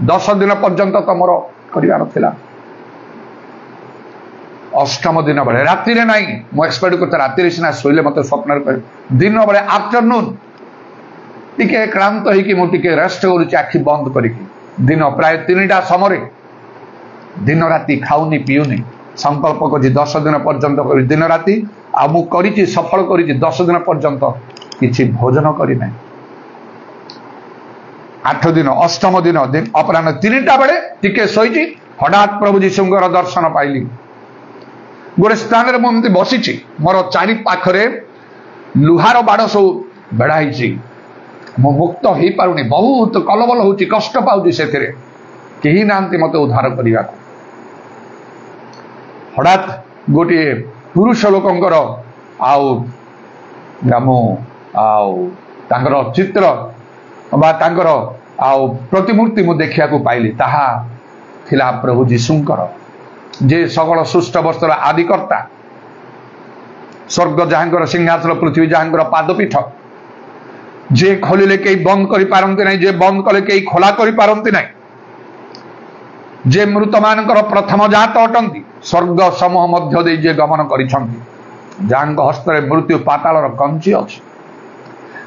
10 दिन पर्यंत तो मोर कर अष्टम दिन बेले राति रे नहीं मु एक्सपेक्ट करते राति सीना शोले मत स्वप्न दिन बेले आफ्टरनून टिके क्लांत होइकि मु टिके रेस्ट करूची आखि बंद करिकि दिन प्राय 3टा समय दिन राति खाऊनी पीऊनी संकल्प कर 10 दिन पर्यंत कर दिन राति आ मु करिची सफल करिची 10 दिन पर्यंत किछि भोजन करी ना 8 दिन अष्टम दिन अपराह 3टा बेले टिके शोची हठात प्रभु जीशुंकर दर्शन पाइली गोटे स्थान में मुझे बसी मोर चारि पाखरे लुहार बाड़ सब बेढ़ाई मु मुक्त हो पारुनी बहुत कलबल हो कष्ट पाऊँ से कहीं ना मत उद्धार करने हठात गोटे पुरुष लोकंकर आउ चित्र बा प्रतिमूर्ति मु देखा पाइली ताहा थिला प्रभु जीशुंकर जे सकल सुष्ट वस्त्र आदिकर्ता स्वर्ग जहाँकर सिंहासन पृथ्वी जहाँकर पादपीठ जे खोलिले कई बंद करि पारंती नहीं जे बंद कले कई खोला करि पारंती नहीं जे मृत मानकर प्रथम जात अटंती स्वर्ग समूह मध्य दे जे गमन करिछंती जहाँक हस्तरे मृत्यु पातालर कंची अछि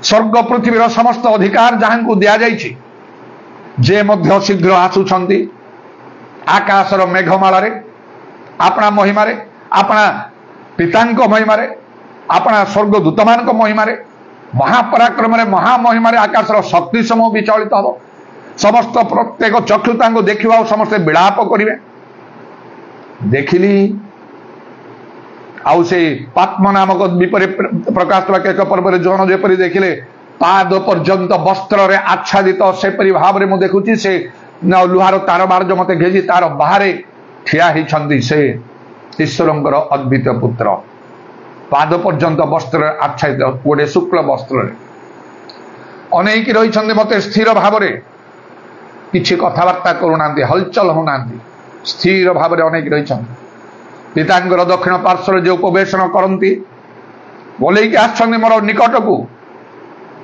स्वर्ग पृथ्वीर समस्त अधिकार जहाँकु दिया जाइछि जे मध्य शीघ्र आसुछंती आकाशर मेघमालारे अपना महिमारे अपना पितांक महिमारे अपना स्वर्गदूत मानक महिमारे महापराक्रम महामहिमारे आकाशर शक्ति समूह विचलित हम समस्त प्रत्येक चक्षु तांको देखिबा समस्ते विलाप करिवे देखिली आउ से पात्म नामक विपरी प्रकाश वाक्य पर्व जौन जेपरी देखिले पाद पर्यंत वस्त्र रे आच्छादित सेपरी भाव में देखुची से लुहार तार बार जो मते घेजी तार बाहर ठिया होती से ईश्वरंकर अद्वितीय पुत्र पाद पर्यंत वस्त्र आच्छादित गोटे शुक्ल वस्त्र अनेक रही मत स्थिर भाव किसी कथबार्ता करूना हलचल होना स्थिर भाव अनेक रही पितांकर दक्षिण पार्श्व जो उपवेशन करती बोलेकी आसछन्ति मोर निकट को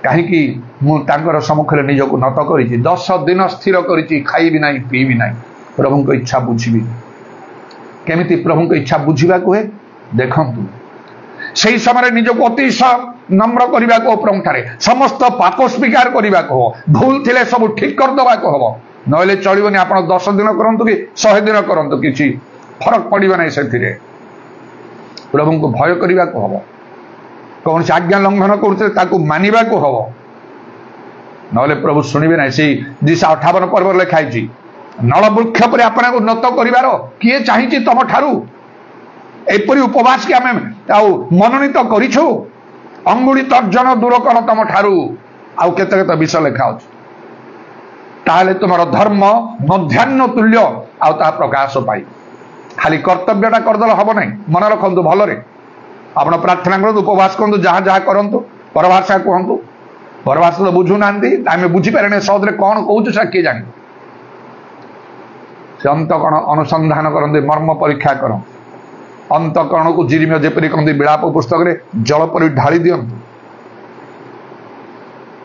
कहीं मुझे सम्मुख में निजक नत कर 10 दिन स्थिर करी खाइबी ना पीबी ना प्रभु इच्छा बुझी केमिति प्रभु इच्छा बुझा हुए देखु से समय निजक अतिशय नम्र करने को प्रभु ठारे समस्त पाप स्वीकार करने को भूल थे सब ठीक करदे को हम नहले चलनी आप 10 दिन करूँ कि 100 दिन करूँ किसी फरक पड़े ना से प्रभु को भय करने को हम कौन से आज्ञा लंघन करते मानवा को हम नहले प्रभु शुणवे ना से 258 पर्व लिखाई नल वृक्ष पर आपना को नत कर किए चाहिए तुम ठारू एपरी उपवास के आम मनोनीत करूँ अंगुड़ी तर्जन दूर कर तुम ठारू आउ केते विषय लिखा ताले तुम धर्म मध्याह्न तुल्य आ प्रकाश पाई खाली कर्तव्यटा करदे हम ना मन रखु भलरे आप प्रार्थना करूँ उपवास करूँ जहाँ जहाँ करूँ परभाषा कहतु परभाषा तो बुझुना आम बुझीपारे सहजरे कौन कौच से किए जान से अंतकरण अनुसंधान करते मर्म परीक्षा कर अंतकरण को जिरिम जेपरी कहते विलाप पुस्तक में जल पर ढाली दिंतु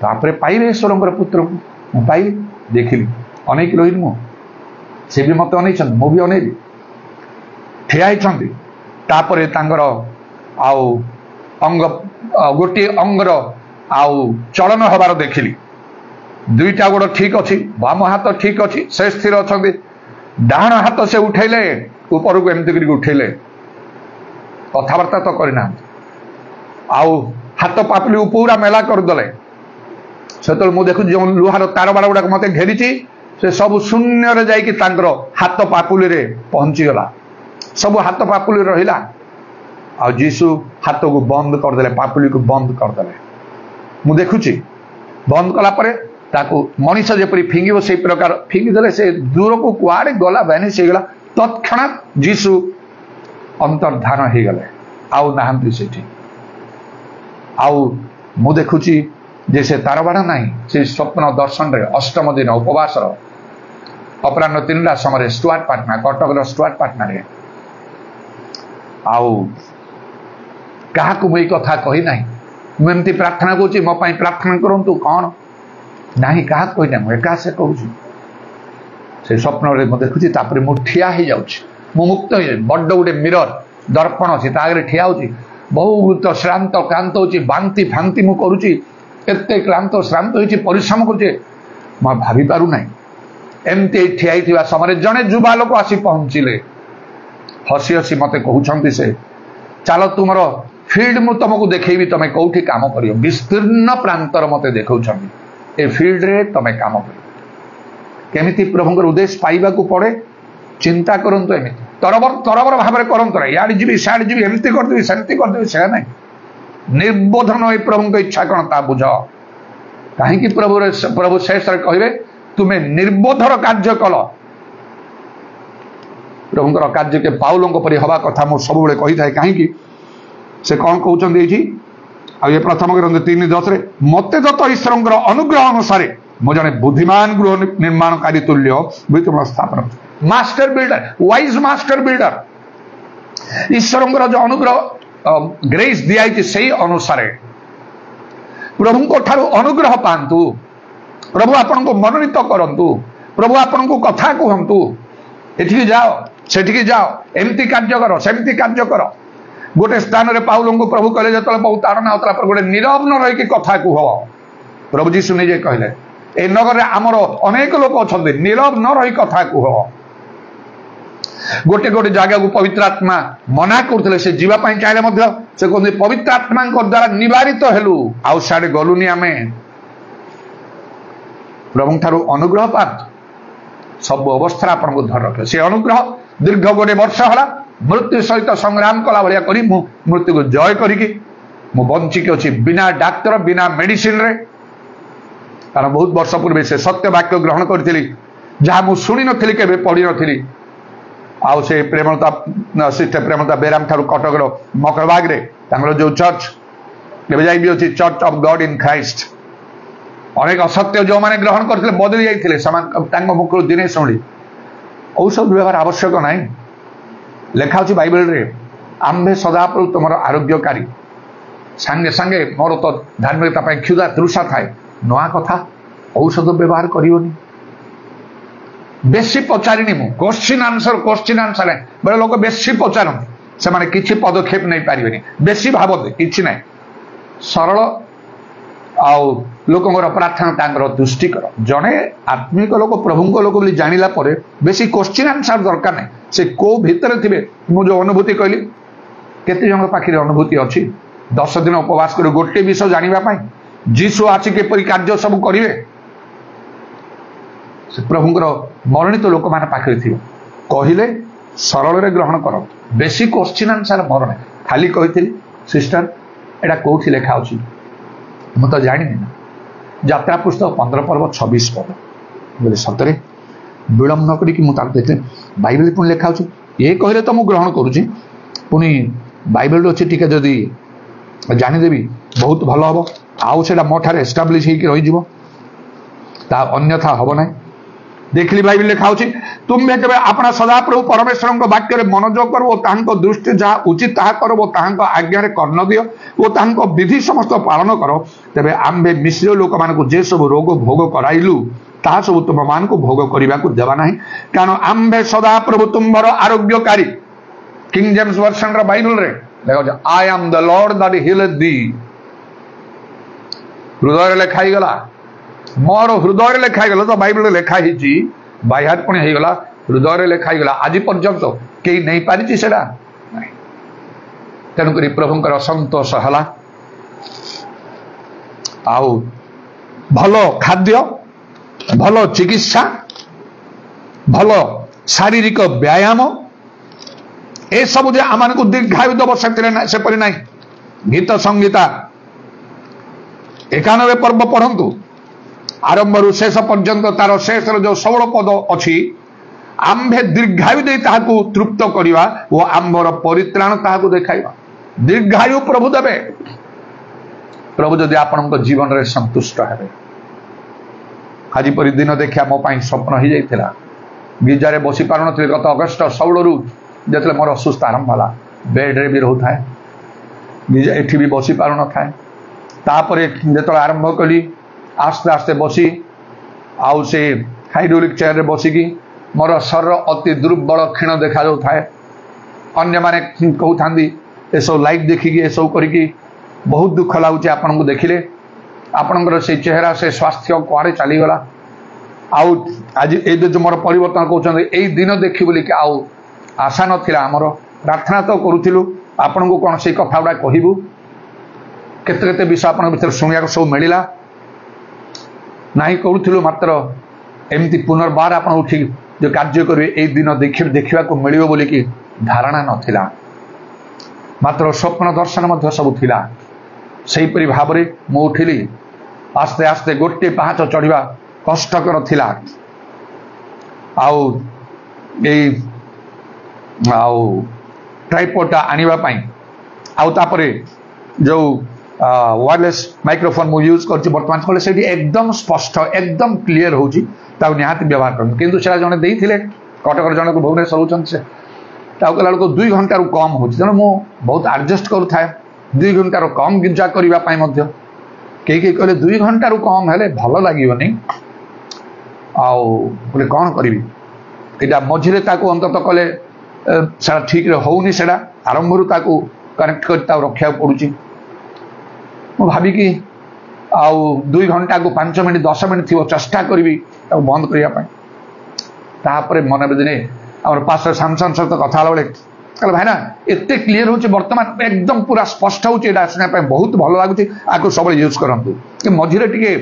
तापर पाइबे ईश्वर पुत्र को पाइबी देखिली अनेक रही से भी मत अन मुझे अनेबी ठिया तापर आउ अंग गोटे अंगर आउ चलन हबार देखिली दुईटा गोड़ ठीक अच्छी बाम हाथ ठीक अच्छी से स्थिर अच्छा डाण हाथ से उठेले ऊपर को एमती उठेले कथबार्ता तो करना आउ हाथ पापुली पूरा मेला करदे से मुझे देखु जो लुहार तार बाड़ गुड़ाक मत घेरी से सब शून्य जाकि हाथ पापुली रे पहुंचीगला सब हाथ पापुली रहा आ जीशु हाथ को बंद करदे पापुली को बंद करदे मु देखुची बंद कलापर मनीष जेपरी फिंगो से प्रकार फिंगिदे से दूर को कुआड़े गला बैनिश होगा तत्क्षणात जीशु अंतर्धान हो गले आउ नहांती सेठी आउ मु देखुची जे से तारबाड़ा नहीं से स्वप्न दर्शन रे अष्टम दिन उपवास अपराह्न 3टा समय स्टुआर्ट पाटना कटक स्टुआर्ट पाटना रे आउ क्या मुझे कथा कही ना मुझे प्रार्थना करुँच मो प्रार्थना करूँ कौन ना क्या कहना मुझे एका से कहूँ से स्वप्न देखुची मुझे ठिया हो जाऊँ मुक्त हो बड़ गोटे मिरर दर्पण अच्छी तागे ठिया हो बहुत श्रांत क्लांत हो बांति फांति मु करुँची एत क्लांत श्रांत हो परिश्रम करुचे मैं भाभी पारू ना एमती ठिया समय जड़े युवा लोक आसी पहुँचले हसी हसी मत कहते से चल तुम फिल्ड मु तुमको देखेबी तुम कौटी काम कर विस्तीर्ण प्रांतर मत देखा ए फिल्ड रे तुम काम कर केमिति प्रभु उद्देश्य पाइबा को पड़े चिंता करूँ एमती तरबर तरबर भाव में करूँ यार जी सियाड़े जी एमती करदेवी सेमती करदेवी से ना निर्बोधन हो प्रभु इच्छा कौन ता बुझ कहीं प्रभु शेष कहे तुम्हें निर्बोधर कार्य कल प्रभुंर कार्य के पाउलों पर हवा कथा मुझे सब कही था कहीं से कौन कहते ये प्रथम ग्रंथ 3:10 मते दत्त ईश्वर अनुग्रह अनुसार मो जड़े बुद्धिमान गृह निर्माणकारी तुल्य स्थापन master builder wise master builder ईश्वर जो अनुग्रह ग्रेस दिखाई से अनुसार प्रभु को ठारू अनुग्रह पांतु प्रभु आपन को मनोनीत करंतु प्रभु आपन को कथा कहतु एठिकी जाओ सेठिकी जाओ एमती कार्य कर सेमती कार्य कर गोटे स्थान रे पाउल को प्रभु कहले जतले बहुत ताड़ना होता पर गोटे नीरव न रही कथा कह प्रभु जीशु निजे कहले ए नगर आमर अनेक लोक अच्छा नीरव न रही कथा कह गोटे गोटे जगह को पवित्र आत्मा मना करते से जीवाई चाहिए से कहते पवित्र आत्मा द्वारा निवारित हेलु आउ साड़े गलुनी आम प्रभु ठारू अनुग्रह पात सब अवस्था आपन को धर रखे से अनुग्रह दीर्घ गोटे वर्ष है मृत्यु सहित संग्राम कला भाया करी मृत्यु को जय करी बंचिकी अच्छी बिना डाक्तर बिना मेडिसिन रे कारण बहुत वर्ष पूर्व से सत्य वाक्य ग्रहण करी जहाँ मुझे शुणी नी के पढ़ी नी आउ से प्रेमलता सिस्टर प्रेमलता बेराम ठारू कटक मकरबाग रे जो चर्च भी अच्छी church of God in Christ अनेक असत्य जो मैंने ग्रहण करते बदली जाते मुख दिने शुणी औषध व्यवहार आवश्यक ना लेखा अच्छी बाइबल रे आंबे सदाप्रभु तुम आरोग्यकारी सांगे सांगे मोर तो धार्मिकता क्षुधा तृषा थाए नुआ कथा औषध व्यवहार करियोनी बेसी पचारिनी मु क्वेश्चन आंसर बेले लोक बेसी पचारती से माने किछि पदक्षेप नहीं पारिबेनी बेसी भावते किछि नहीं सरल आउ लोकंर प्रार्थना तांकर दृष्टि कर जड़े आत्मिक लोक प्रभु लोक बोली जानिला परे बेसी क्वेश्चन आंसर दरकार नहीं से को भितर थिबे मु जो अनुभूति कहली केते जन पाखिरे अनुभूति अछि 10 दिन उपवास कर गोटे विषय जानिबा पई जीसु आछि के परि कार्य सब करिवे से प्रभुंकर मरणित लोक मान पाखिरे थिबे कहिले सरल रे ग्रहण कर बेसी क्वेश्चन आंसर मरण खाली कहिथिली सिस्टर एटा कोठी लेखा अछि मु तो जानी ना यात्रा पुस्तक 15 पर्व 26 पद बोले सतरे विलम्ब न करी मुझे देखते बाइबल पुणी लेखा ये कहले तो मुझे ग्रहण करुँची पुणी बाइबल अच्छी टी जदि जानीदेवी बहुत भल हम आउ से मो ठार एस्टाब्लीश हो अन्यथा हम ना देखली बाइबल लेखा तुम्हें केवल अपना सदाप्रभु परमेश्वर वाक्य मनोजोग कर दृष्टि जहाँ उचित ताहा कर आज्ञा कर्ण दियो और विधि समस्त पालन कर तेरे आम्भे मिश्र लोक मान जे सब रोग भोग कराइलु ताहा सब तुम मान को भोग करने को देवा ना कारण आम्भे सदाप्रभु तुम्हार आरोग्यकारी किंग जेम्स वर्सन बाइबल रे देखो I am the Lord that healeth thee हृदय लेखाई गला मोर हृदय लेखाई गला तो बाइबल लेखा ही बाह्यात पुणी हो गला हृदय लेखाई गला आज पर्यंत कई नहीं पारिछि सेडा तेणुक प्रभुंकर संतोष है आउ भल खाद्य भल चिकित्सा भल शारीरिक व्यायाम ए सब जे आम को दीर्घायु दब सेपरी ना गीत संगीता 91 पर्व पढ़ंतु आरंभ रु शेष पर्यंत तार शेष जो 16 पद अच्छी आम्भे दीर्घायु दे ताहाकु तृप्त करिवा ओ आम्भर परित्राण ताहाकु देखाइबा दीर्घायु प्रभु देबे प्रभु जदि आपनक जीवन रे संतुष्ट हेबे आज परि दिन देखिया मो पाई स्वप्न ही जाइथिला गिजारे बसी पारन थले गत अगस्त 16 रु जेतले मोर असुस्थ आरंभ होला बेड रे भी रहू थाए गिजा एठी भी बसी पारन थाए तापरे जेतले आरंभ कली आस्ते आस्ते बसी आउ से हाइड्रोलिक चेयर रे बसिकी मोर शरीर अति दुर्बल क्षीण देखा जाऊ थाए अन्य माने कहउथांदी ए सब लाइट देखिकी ए सब करिकी बहुत दुख लागुचे आपन को देखिले आपनकर से चेहरा से स्वास्थ्य कुआरे चली गला आउ आज ए जो मोर परिवर्तन कहउछन ए दिन देखि बोली कि आउ आशा नथिला हमर प्रार्थना तो करूथिलु आपन को कोन से कथा उडा कहिबु केते केते विषय आपन भीतर सुनिया को सब मिलिला नहीं करूथिलु मात्र एमती पुनर्बार आपन उठी जो कार्य करिवे ए दिन देखिबा को मिलिबो बोली कि धारणा नथिला मात्र स्वप्न दर्शन मध्य सब थिला सही परि भाबरे मो उठिली आस्ते आस्ते गोटे पाहाच चढ़िबा कष्टकर थिला आउ ट्राइपॉड आनिबा पई आउ तापरे जो वायरलेस माइक्रोफोन मु यूज करछि वर्तमान कले सेठी एकदम स्पष्ट एकदम क्लियर होउछि ता निहात व्यवहार करन किंतु सेला जने देइथिले कटक जन को भुवनेश्वर होती से कला 2 घंटार कम हो तेणु बहुत आडजस्ट करुए 2 घंटार कम गिर्जा करने कई कहले 2 घंटार कम है भल लगे बोले कौन करी यहाँ मझे अंतत कले से ठीक होनी से आरंभ कनेक्ट कर रखा पड़ुची भाविकी आउ 2 घंटा को 5 मिनट 10 मिनट थी चेष्टा करी बंद करने मन दिने आम पास्टर सामसन सहित कथा बेले कहले भाई ना एत क्लीयर हो बर्तमान एकदम पूरा स्पष्ट होना बहुत भल लगुच आपको सब यूज करूँ मझे टे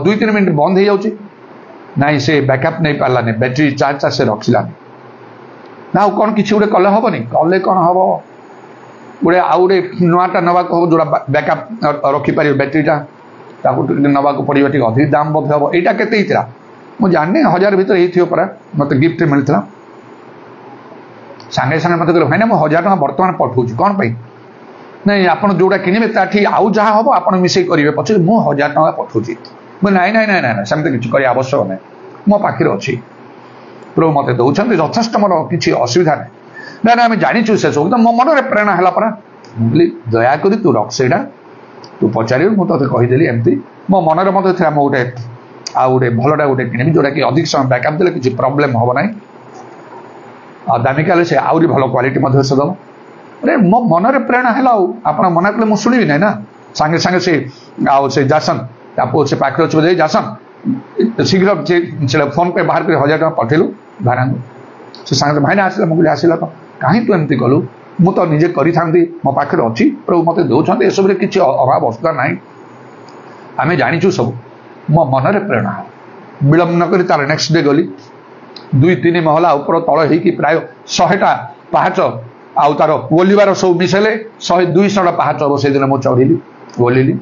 2-3 मिनट बंद हो जाऊँगी नाई से बैकअप नहीं पारानी बैटेरी चार्ज से रखिलानी ना कौन किसी गोटे कले हेनी कले कौन हम गोटे आउ गए नुआटा नवा हम जो बैकअप रखिपर बैटेरीटा नवा पड़ो टे अधिक दाम बोध हम यहाँ के मुझे जानी 1000 भर होरा मत गिफ्ट मिलता सांगे सांगे मत कहले भाई ना मुझे 1000 टଙ୍କା बर्तमान पठाऊँ कौन पाई नहीं आपड़ जोटा किणवे ताठी आउ जहाँ हम आप मिसे करेंगे पचे मुझे 1000 टଙ୍କା पठाऊँ नाई नाई नाई नाई सेमती किसी कर आवश्यक ना मो पाखे अच्छी प्रभु मत दौरान यथेष्ट मोर किसी असुविधा ना ना आम जाचु से सब मो मन प्रेरणा है परा दयाकोरी तू रख से तू पचार मुझे कहीदेली एमती मो मन मत था गोटे आउ गोटे भलटा गोटे किणवी जोटा कि अधिक समय बैकअप देले किसी प्रोब्लेम हम ना दामिका से आहरी भल क्वालिटी से दब अरे मो मन प्रेरणा है आप मना कले मुझे शुणी ना ना सांगे सांगे से जासन आपको से पाखे अच्छे जासन शीघ्र फोन पे बाहर कर 1000 टଙ୍କା पठेलु भाड़ा से सांगे भाई आसला मुझे आसला तो कहीं तू एमती कलु मु तो निजे करी थांती मो पाखे अच्छी प्रभु मत दौरान ये सब किसी अभाव असुविधा ना आम जाचु सब मो मन प्रेरणा है विलम्ब न तार नेक्स्ट डे गली 2-3 महला ऊपर तल हो प्राय 100टा पाहाच आउ तार ओलिवार सब मिसेले 100-200टा पाहाच हम से दिन मुझे चढ़ी ओलिली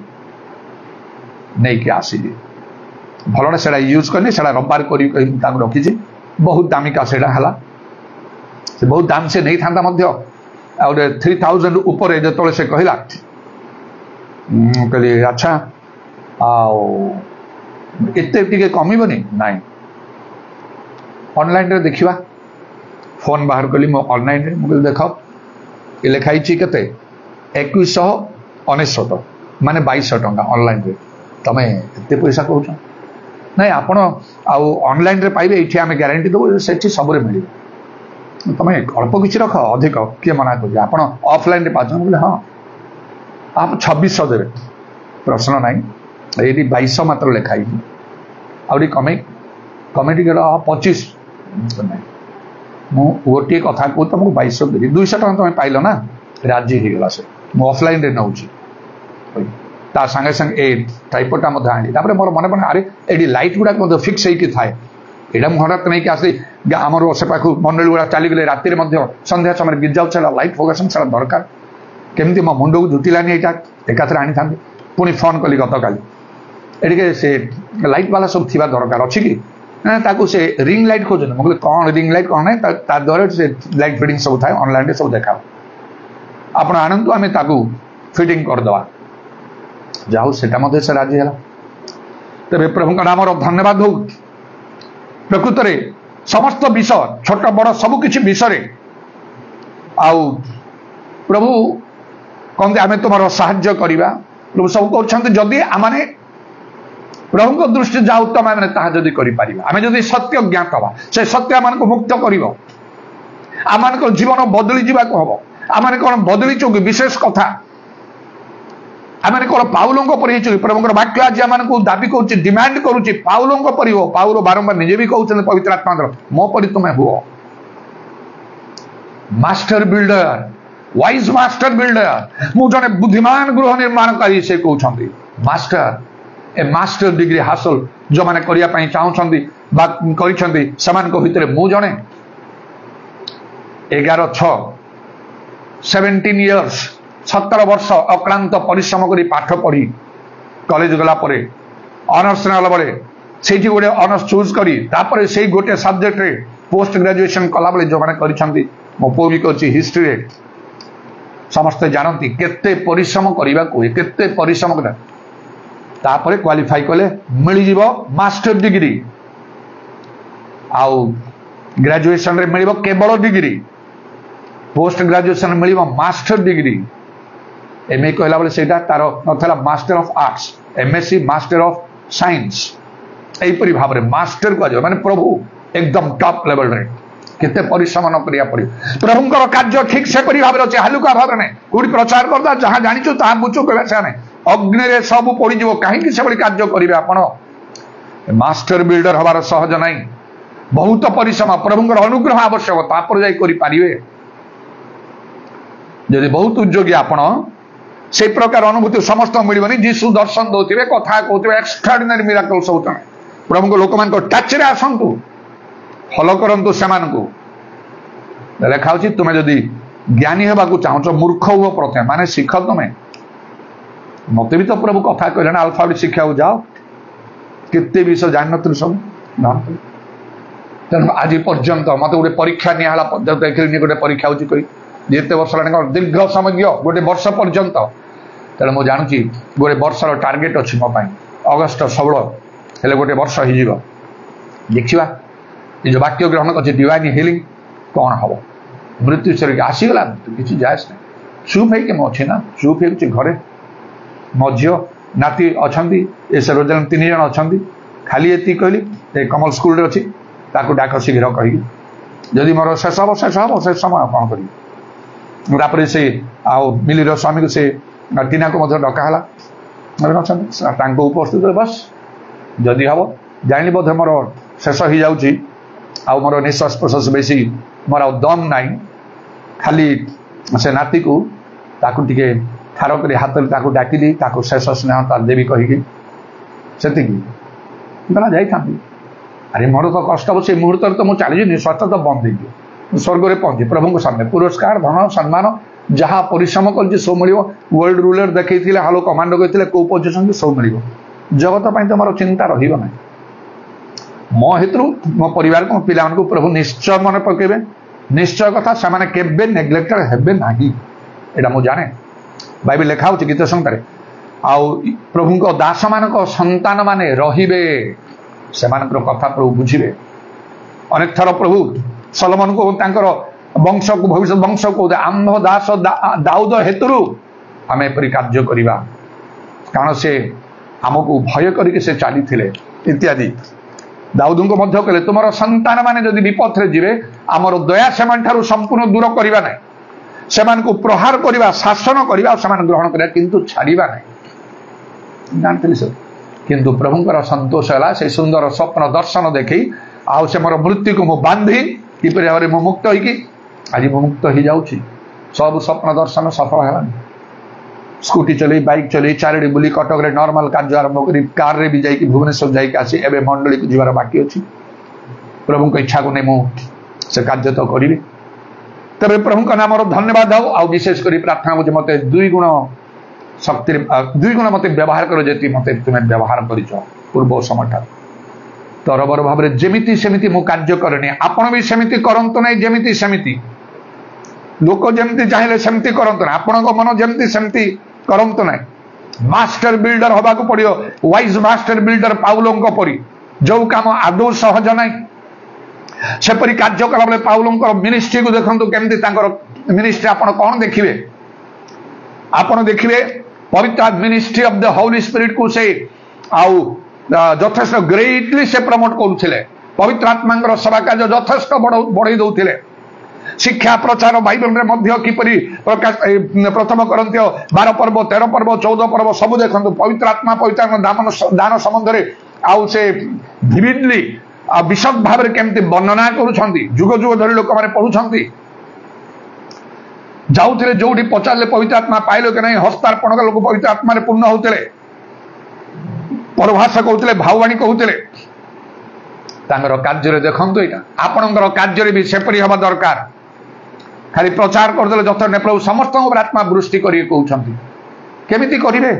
नहीं कि आसिली भलटा से यूज करनी से रबार कर रखी बहुत दामिका से बहुत दाम से नहीं था 3000 ऊपर जो से कहला कहली अच्छा आते कमिबनी नाई ऑनलाइन रे देखा फोन बाहर कली मो ऑनलाइन रे मुझे देख ये लिखाई के 2199 माने 2200 टଙ୍କା ऑनलाइन रे तमें एत पैसा कौन नहीं आपड़ ऑनलाइन रे पाइबे ये आम गारंटी दबो से सब मिले तुम अल्प किसी रख अधिक किए मना कर आप ऑफलाइन रे पाँच बोले हाँ आप 2600 देवे प्रश्न ना ये 2200 मात्र लिखाई आउरी कमे कमे 25 मु गोटे कथा कहूँ तुमको 2200 देवी 200 टଙ୍କା तुम पाइल ना राजी हो गला से मु ऑफलाइन रे नौ ता संगे संगे ए ट्राइपॉड आनी मोर मन पड़े अरे ये लाइट गुड़ा फिक्स होती थाए यहाँ मुझे हठात नहीं आसी आमर से पाख मंडली गुड़ा चलीगले राति संध्या समय गिरजा लाइट फोकसन से दरकार केमती मो मुंड को जुटिलानी यहाँ एकाथर आनी था पुणी फोन कली गत काली ये से लाइट वाला सब थी दरकार अच्छी कि ताकू से रिंग लाइट खोजन मुझे कौन रिंग लाइट कौन ना द्वारा से लाइट फिटिंग सब थाए ऑनलाइन सब देखा आप आणतु आम फिटिंग करदे जाऊ से राजी है तेरे प्रभु का नाम धन्यवाद हो प्रकृत में समस्त विषय छोट बड़ सबकि विषय आउ प्रभु कहते आम तुम साहाय्य करवा प्रभु सब कहते आमने प्रभु दृष्टि जहाँ उत्तम आम जदि आम जदि सत्य ज्ञात हवा से सत्य आम मुक्त कर आम जीवन बदली जावाक हम आम कौन बदली कि विशेष कथा आम कौन पाउलों पर प्रभु वाक्य आज आम दाबी कर डिमांड करुच्ची पाउलों पर हो पाउल बारंबार निजे भी कहते पवित्र आत्मा मो पर तुम्हें हुओ master builder wise master builder मु जने बुद्धिमान गृह निर्माणकारी से कहते मास्टर ए मास्टर डिग्री हासिल जो मैंने करने चाहते भितर मु जने 17 इयर्स 17 वर्ष अक्लांत परिश्रम कर पाठ पढ़ी कॉलेज गला ऑनर्स नाला बेले से गोटे ऑनर्स चूज कर से गोटे सब्जेक्ट रे पोस्ट ग्रेजुएशन कला बेले जो मैंने मो पु भी कर हिस्ट्री समस्ते जानती केते परिश्रम करने को केते परिश्रम तापर क्वालिफाई कले मिल मास्टर डिग्री आउ ग्रेजुएशन रे मिलिबो केवल डिग्री पोस्ट ग्रेजुएशन मिलिबो मास्टर डिग्री एमए कहला बोले सेटा तार नथला master of arts MSc master of science एपरी भाव रे मास्टर को माने प्रभु एकदम टॉप लेवल रे केते परिश्रम न करिया पड़ी प्रभुंकर कार्य ठीक से परी भाव रे हालुका भाव रे कोडी प्रचार करता जहां जानिचो ता बुचो कहला से नै अग्नि रे सब पड़ी जीवो काहे कि से बड़ी कार्य करिवे आपण मास्टर बिल्डर हबार सहज नै बहुत परिश्रम प्रभुंकर अनुग्रह आवश्यक तापर जाई करि पारिवे यदि बहुत उद्योगी आपण से प्रकार अनुभूति समस्त मिलबनी जीसु दर्शन दोथिबे कथा कहथिबे एक्स्ट्राऑर्डिनरी मिराकल्स होतने प्रभु को लोक मान को टच रे आसंतु फॉलो करंतु समान को लिखा होची तुमे यदि ज्ञानी हेबा को चाहो मूर्ख हो प्रथम माने शिख तुमे मते भी तो प्रभु कथा कहले ना अल्फाबेट शिक्षा हो जाओ केते विषय जान नथि सब ना तेन आज पर्यंत मते गोटे परीक्षा निहाला पद्धति देखिले गोटे परीक्षा होची कोई जेते वर्ष दीर्घ समय गोटे वर्ष पर्यंत तेणु मुझे जानूची गोटे वर्षर टार्गेट अच्छी मो अगस्ट 16 हेले गोटे वर्ष हो देखा ये जो वाक्य ग्रहण कर डिवाइन हिलिंग कौन हम मृत्यु शरीर आसीगला किसी जायस ना चुप है अच्छे ना चुप है घरे मो झी नाती अच्छा ये रोजान 3 जन अच्छा खाली ये कहली कमल स्कूल अच्छी डाक शीघ्र कही जदि मोर शेष हम शेष समय कौन करी से आओ मिलिर स्वामी को से टीना को डकाला उपस्थित बस जदि हम जानी बोधे मोर शेष हो जाऊँगी आउ मोर निश्वास प्रश्वास बेसी मोर आ दम ना खाली से नाती को ताकू टिके ठार कर हाथ डाकिली शेष स्नेह तार देवी कहीकि से जाता अरे मोर तो कष्ट से मुहूर्त तो मुझे चली निश्वास तो बंद हो स्वर्ग में पहुंची प्रभु को सामने पुरस्कार धन सम्मान जहाँ परिश्रम कर सब मिल वर्ल्ड रूलर देखते हालो कमांडो कहते कौ पोजिशन सब मिल जगत पर तो मोर चिंता रहा मो हेतु मो परिवार को पिला प्रभु निश्चय मन पकेबे निश्चय कथा से केबे नेग्लेक्टेड हेबे नाही एटा मु जाने बाइबल लिखा होची गीत संहिता आउ प्रभु को दास मान संतान माने रहिबे से कथा प्रभु बुझिबे अनेक थर प्रभु सलोमन को तांकर वंश को भविष्य वंश को आंभ दास दाऊद हेतु आम एपरी कार्य करवा कारण से आमको भय करके से चली इत्यादि दाऊद को मध्य कहले तुम संतान माने जदि विपथ रे जीवे आमर दया से संपूर्ण दूर करवा ना से प्रहार करवा शासन करवा ग्रहण करवा किंतु छाड़वा ना जानते सर किंतु प्रभुंकर संतोष है से सुंदर स्वप्न दर्शन देखी आउ से मोर मृत्यु को मुझे बांधी किपरि भाव में मुक्त होगी आज मुक्त हो जाऊँगी सब स्वप्न दर्शन सफल है स्कूटी चले बाइक चले चारिडी बुली कटक रे नॉर्मल कार्य आरंभ कर कार रे भी जाइए भुवनेश्वर जाइए आसी एवं मंडली को जीवार बाकी अच्छी प्रभु को इच्छा को नहीं मुझे कार्य तो करी तेरे प्रभु का नाम धन्यवाद हो आ विशेष कर प्रार्थना मुझे मत 2 गुण शक्ति 2 गुण मत व्यवहार कर जी मत तुम्हें व्यवहार कर पूर्व समय तरबर भाव में जमीती सेमिति मु कार्य करनी आपण भी सेमिति करंतु नहीं जमीती सेमिति लोक जमती चाहिए सेमती करंतु ना आपण मन जमती सेमती करंतु नहीं मास्टर बिल्डर हवा को पड़ियो वाइज मास्टर बिल्डर पाउलों परी जो काम आदौ सहज नहीं सेपरी कार्य कला बेले पाउलों मिनिस्ट्री को देखंतु केमती तांकर मिनिस्ट्री आपण कौन देखिए आपण देखिए पवित्र ministry of the Holi spirit को से आउ यथेष्ट ग्रेटली से प्रमोट करुले पवित्र आत्मा सेवा कार्य यथेष्ट बढ़ई दौले शिक्षा प्रचार बाइबल रे मध्य किपरि प्रकाश प्रथम करंत्य 12 पर्व 13 पर्व 14 पर्व सब देखंतु पवित्र आत्मा पवित्र दान संबंध रे आउ से विविधली विशद भाव रे केमती वर्णना करूछंती जुग जुग धरि लोक माने पढुछंती जाउथिले जोडी पचारले पवित्र आत्मा पाइलो कि नहीं हस्तार्पण लोक पवित्र आत्मा रे पूर्ण होतले परभाषा कहते भाववाणी कहते कार्य देखते यहाँ आपणकर कार्य भी सेपरी हवा दरकार खाली प्रचार करदे जथर प्रभु समस्त आत्मा वृष्टि कर केमिति करेंगे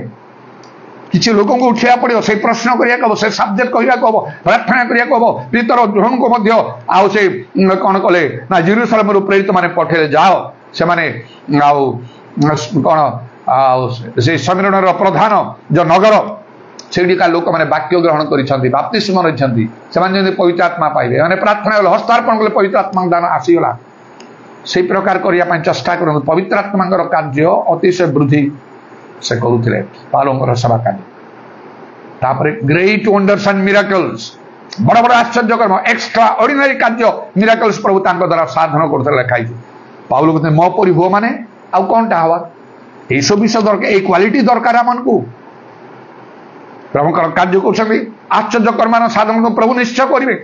किसी लोक उठा पड़ो से प्रश्न करने से सब्जेक्ट कहना हम प्रार्थना करने प्रीतर दुहन को आउ से कौन कले ना जेरूशलेम प्रेरित मैंने पठेले जाओ से माने कौन से सम्मेलन प्रधान जो नगर सेठिका लोक मैंने वाक्य ग्रहण कर बाप्तिस्म रही से पवित्र आत्मा पाइबे मैंने प्रार्थना हस्तार्पण कले पवित्र आत्मा दान आसीगला से प्रकार करने चेष्टा करूँ पवित्र आत्मा कार्य अतिशय वृद्धि से करुले पाउलंकर सेवा कार्य ग्रेट वंडर्स एंड मिराकल्स बड़ बड़ आश्चर्यकर्म एक्स्ट्रा ऑर्डिनरी कार्य मिराकल्स प्रभु द्वारा साधन करते लिखाई पाउल कहते मो परी हुआ माने आउ कौन टा हवा यही सब विषय दरकार यही क्वालिटी दरकार आम को प्रभुकर कार्य कर आश्चर्यकर्म साधन को प्रभु निश्चय करेंगे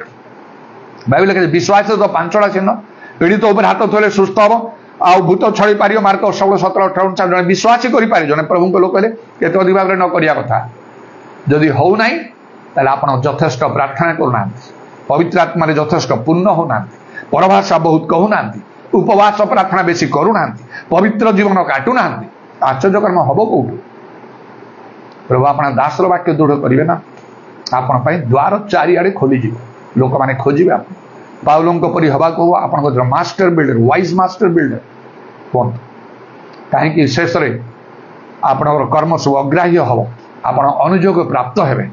बाइबल लिखे विश्वास तो 5टा चिन्ह पीड़ित उपर हाथ थोड़े सुस्थ हम आ भूत छड़ी पार मार्क 16-17-18 जन विश्वास कर पारे जन प्रभु लोक कहले केत अधिक भाव न करिया कथा जदि हो नहीं ताले आपण यथेष्ट प्रार्थना करूना पवित्र आत्मा यथेष्ट पूर्ण होना परभाषा बहुत कहूना उपवास प्रार्थना बेसी करूना पवित्र जीवन काटुना आश्चर्यकर्म हम कौटू प्रभु अपना दासर वाक्य दृढ़ करेंगे ना आपण द्वार चारिआडे खोलीज लोक मैंने खोजे आप पाउलों परी हवा को आप master builder wise master builder कौन कहीं शेष में आपण कर्म सब अग्राह्य हम आप अनुयोग प्राप्त हे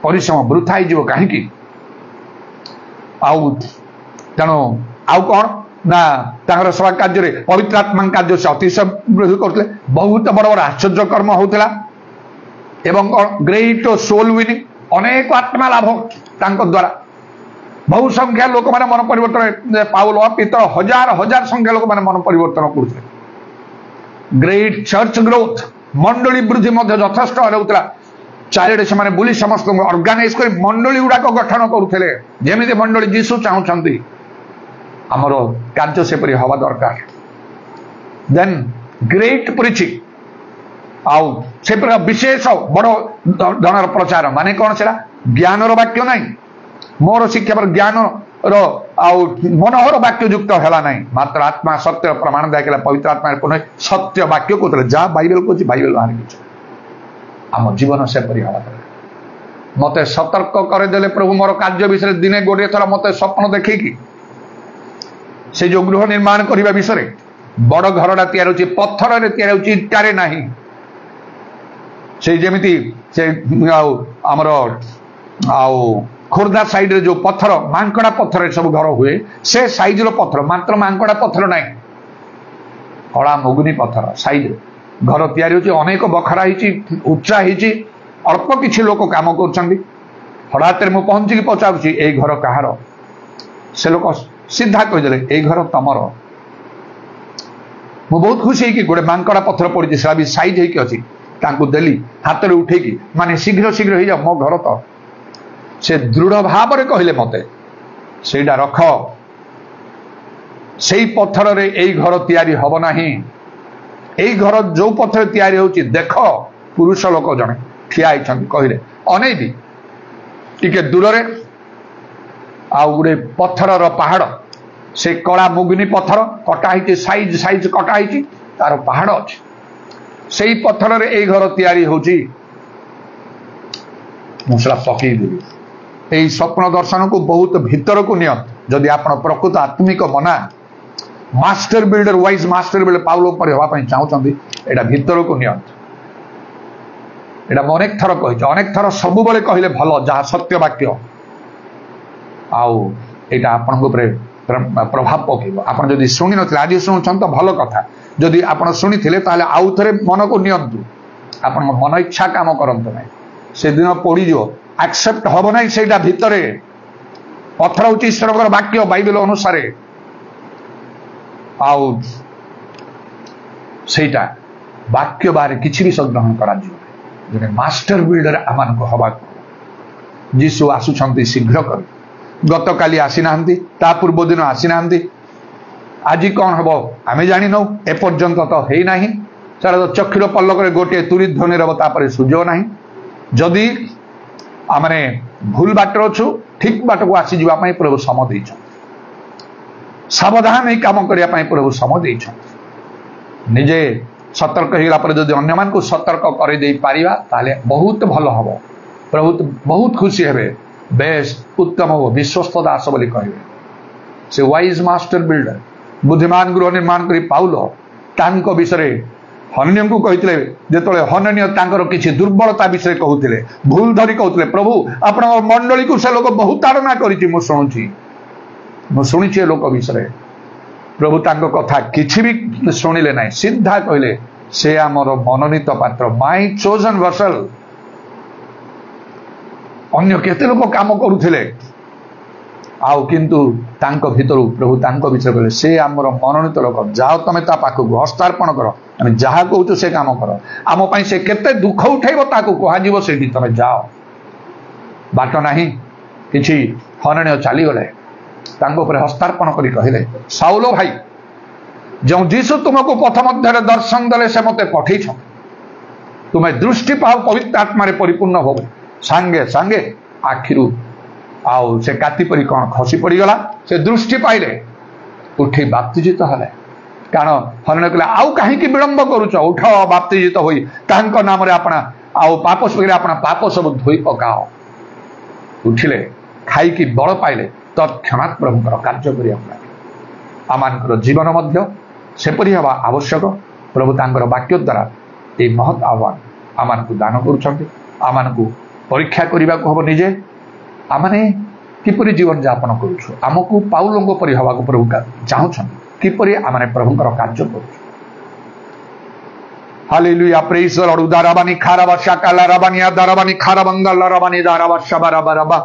परिश्रम वृथा हो कहीं तेणु आउ कौन ना सेवा कार्य पवित्र आत्मा कार्य से अतिशय वृद्धि करते बहुत बड़ बड़ आश्चर्य कर्म होता एवं ग्रेट सोल विनिंग अनेक आत्मा लाभ द्वारा बहु संख्या लोक मैंने मन परिवर्तन पाउल पितर हजार हजार संख्या लोक मैंने मन परिवर्तन करते ग्रेट चर्च ग्रोथ मंडली वृद्धि यथेष्ट होता चारिड़े से बुली समस्त ऑर्गेनाइज कर मंडली गुड़ाक गठन करुले जमी मंडली जीशु चाहते आमर कार्य सेपरी हवा दरकार देन ग्रेट प्रीचिंग आउ से प्रकार विशेष बड़ धनर प्रचार माने कौन से ज्ञान वाक्य नहीं मोर शिक्षा पर ज्ञान मनोहर वाक्य युक्त है ना मात्र आत्मा सत्य प्रमाण दिया पवित्र आत्मा पुनः सत्य वाक्य कहते जहाँ बाइबल कह बाइबल बाहर आम जीवन सेपरी हवा मत सतर्क करदे प्रभु मोर कार्य विषय दिने गोटे थर मत स्वप्न देखी से जो गृह निर्माण करने विषय बड़ घरटा तैयार पत्थर तैयार इटारे नहीं से जमीती से आमर खोर्धा साइड रे जो पत्थर मांकड़ा पत्थर सब घर हुए से साइज रो पत्थर मात्र मांकड़ा पत्थर नहीं कड़ा मुगुनी पत्थर साइज घर तैयारी होची अनेक बखरा उच्चा अल्प किछि लोक काम कर हठात मु पहुंची पचारुची ए घर कहार से लोक सीधा कहीदे ए घर तमर मु बहुत खुशी कि गोटे मांकड़ा पत्थर पड़ी से भी साइज होगी अच्छी देली हाथ में उठेकी माने शीघ्र शीघ्र हो जा मो घर तो से दृढ़ भाव में कहले मते सेटा रख से पत्थर रे ए घर तैयारी हब नाही ए घर जो पत्थर तैयारी होची देख पुरुष लोक जने ठिया होइछन कहले अनेदी टिके दूर रे आ गोटे पत्थर रो पहाड़ से कला मुगनी पत्थर कटा होइछि साइज साइज कटा होइछि तार पहाड़ अछि से पत्थर रे ए घर तैयारी होची मुसला पकईदेवी यही स्वप्न दर्शन को बहुत भीतर को नियत जदि आप प्रकृत आत्मिक मना master builder wise master builder Paul पर होगापी चाहते यहाँ भीतर को नियत यहाँ अनेक थर कही अनेक थर सब बेले कहले भल जहाँ सत्य वाक्य आउ यहाँ आपण प्रभाव पकेब आप जदि शुणी ना आज शुणुन तो भल कथा जदि आप शुणी ताले आउ थे मन को नियंतु आप मन इच्छा काम करते ना से दिन पड़ीज एक्सेप्ट हम ना से भितर पत्थर हूँ ईश्वर वाक्य बाइबल अनुसार आईटा वाक्य बारे किसी भी ग्रहण कर मास्टर बिल्डर आम हवा जीशु आसुंच शीघ्र कर गत काली आसी ना पूर्व दिन आसी ना आज कौन हम आम जानी नौ एपर्यंत तो है ना सारा चक्षुर पल्लक गोटे तुरी ध्वनि रहा सुजो ना जदि आमने भूल बाट अच्छु ठीक बाट को आसी जावाई प्रभु सम दे सावधान ही काम करने प्रभु सम दे निजे सतर्क होगा जब अन्य मान को सतर्क कर दे पारिबा ताले बहुत भल हम प्रभु बहुत खुशी हे बेस उत्तम हो विश्वस्त दास बोली कहे से वाइज मास्टर बिल्डर बुद्धिमान गृह निर्माण कर पाउल तांको विषय हनन्य को कहते जो हनन्य किसी दुर्बलता विषय कहते भूल धरी कहते प्रभु आपण मंडली को से लोक बहुत ताड़ना शुणी लोक विषय प्रभु तांको कथा किछि भी शुणिले ना सीधा कहले से आमर मनोनीत पात्र माई चोजन वर्सल अन्य केते लोक काम करुथिले आउ किंतु तांको भितरु प्रभु तांको विषय कहले से आमर मनोनीत लोक जाओ तमे ता पाखकु हस्तार्पण कर आमे जहा कहूछु से काम कर आम पई से केते दुख उठैबो ताकु कहा जीवो सेठी तमे जाओ बाट नाही किछि हनन्य चली गले तांको ऊपर हस्तार्पण करी कहले साउलो भाई जो जीसु तुमको पथ मध्य दर्शन देले से मते पठै छ तुम्हें दृष्टि पाओ पवित्र आत्मा रे परिपूर्ण हो सांगे सांगे आखिरु आउ से काती परी कौन खसी पड़ी गला से दृष्टि पाइले उठी बाप्तिजित हले कारण हरण कहले आउ काहे कि विलंब करूछ उठ बाप्तिजित होई तांको नाम रे आपना आउ पाप सगरे आपना पाप सब धोई पकाओ उठिले खाई कि बळ पाइले तत्क्षणात् प्रभुकर कार्य करिया आमानकर जीवन मध्य सेपरि हवा आवश्यक प्रभु तांकर वाक्य द्वारा ए महत् आह्वान आमानकु दान करूछन्ति आमानकु परीक्षा करिबा को हबो निजे आमाने किपरि जीवन यापन करूछु आमकु पाउलंगो परि हवा को प्रभु चाहुछन् किपरि आमाने प्रभुकर कार्य करूछु हालेलुया प्रेज द लॉर्ड उदाराबानी खाराबा शाकाला राबानी आदाराबानी खाराबंगला राबानी दाराबा शबाराबा रबा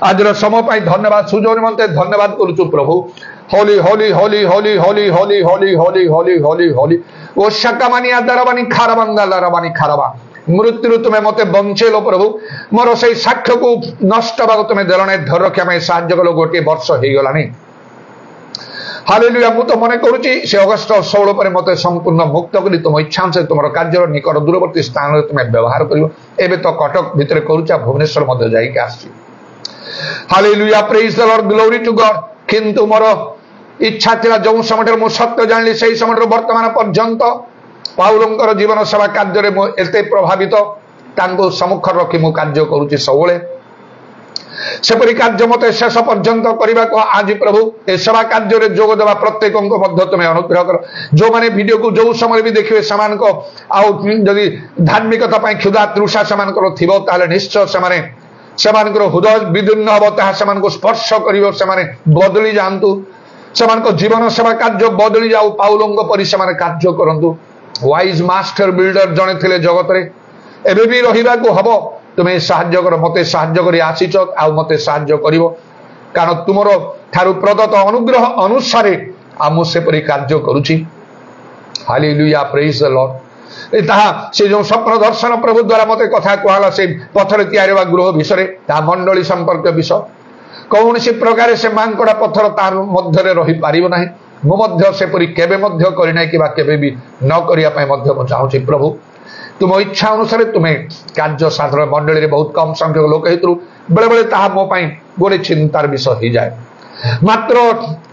आज समय पाई धन्यवाद सुजोग निमंते धन्यवाद करूछु प्रभु होली होली होली होली होली होली होली होली होली होली होली ओ शकामानी आदाराबानी खाराबंगला राबानी खाराबा मृत्यु तुम्हें मते बंचेलो प्रभु मोर से साक्ष्य को नष्ट भाग तुम्हें देलने धर रखा मैं साहाय्य कलो गोटे वर्ष हो गलानी हालेलुया मु तो मने करूची से अगस्त 16 पर मते संपूर्ण मुक्त करी तुम इच्छा से तुम कार्य निकट दूरवर्ती स्थान रे तुम्हें व्यवहार करिवो एबे तो कटक भितर करूचा भुवनेश्वर मध्य जाई के आसी hallelujah praise the Lord glory to God किंतु मोर इच्छा थिला जो समय मु सत्य जानली सेही समय वर्तमान पर्यंत पाउलंकर जीवन सेवा कार्य रे एते प्रभावित तांको सम्मुख रखी मु कार्य करूची सबले सेपरी कार्य मते शेष पर्यंत करबा को आज प्रभु ए सेवा कार्य रे जोग देवा प्रत्येक को मध्य तुमे अनुग्रह कर जो माने वीडियो को जो समय भी देखिबे समान को आउ जदी धार्मिकता पई क्षुधा तृषा समान को थिबो ताले निश्चय समान को हृदय विदीर्ण हबो ता समान को स्पर्श करिवो समान बदली जानतु समान को जीवन सेवा कार्य बदली जाऊ पाउलंग परि समान कार्य करंतु वाइज मास्टर बिल्डर जने थिले जगत रे एबे भी रहिबा को हबो तुम्हें साहाय्य कर मते साहाय्य करी आसीच आ मते साहाय्य करिवो कारण तुमरो थारु प्रदत्त अनुग्रह अनुसारे आमु से परि कार्य करूची हालेलुया प्रेज द लॉर्ड एता से जो स्वप्न दर्शन प्रभु द्वारा मते कथा कहला से पत्थर तयारी वा गृह विषय ता मंडली संपर्क विषय कौन से प्रकार से मांकड़ा पत्थर तार मध्य रे रही पारिबो नाही मु मध्य से परि केबे मध्य करि नै किबा केबे भी न करिया पय मध्य म चाहूची प्रभु तुम इच्छा अनुसार तुम्हें कार्य साधारण मंडली रे बहुत कम संख्यक लोक हेतु बेले बेले ताहा मो पई गोटे चिंतार विषय हो जाए मात्र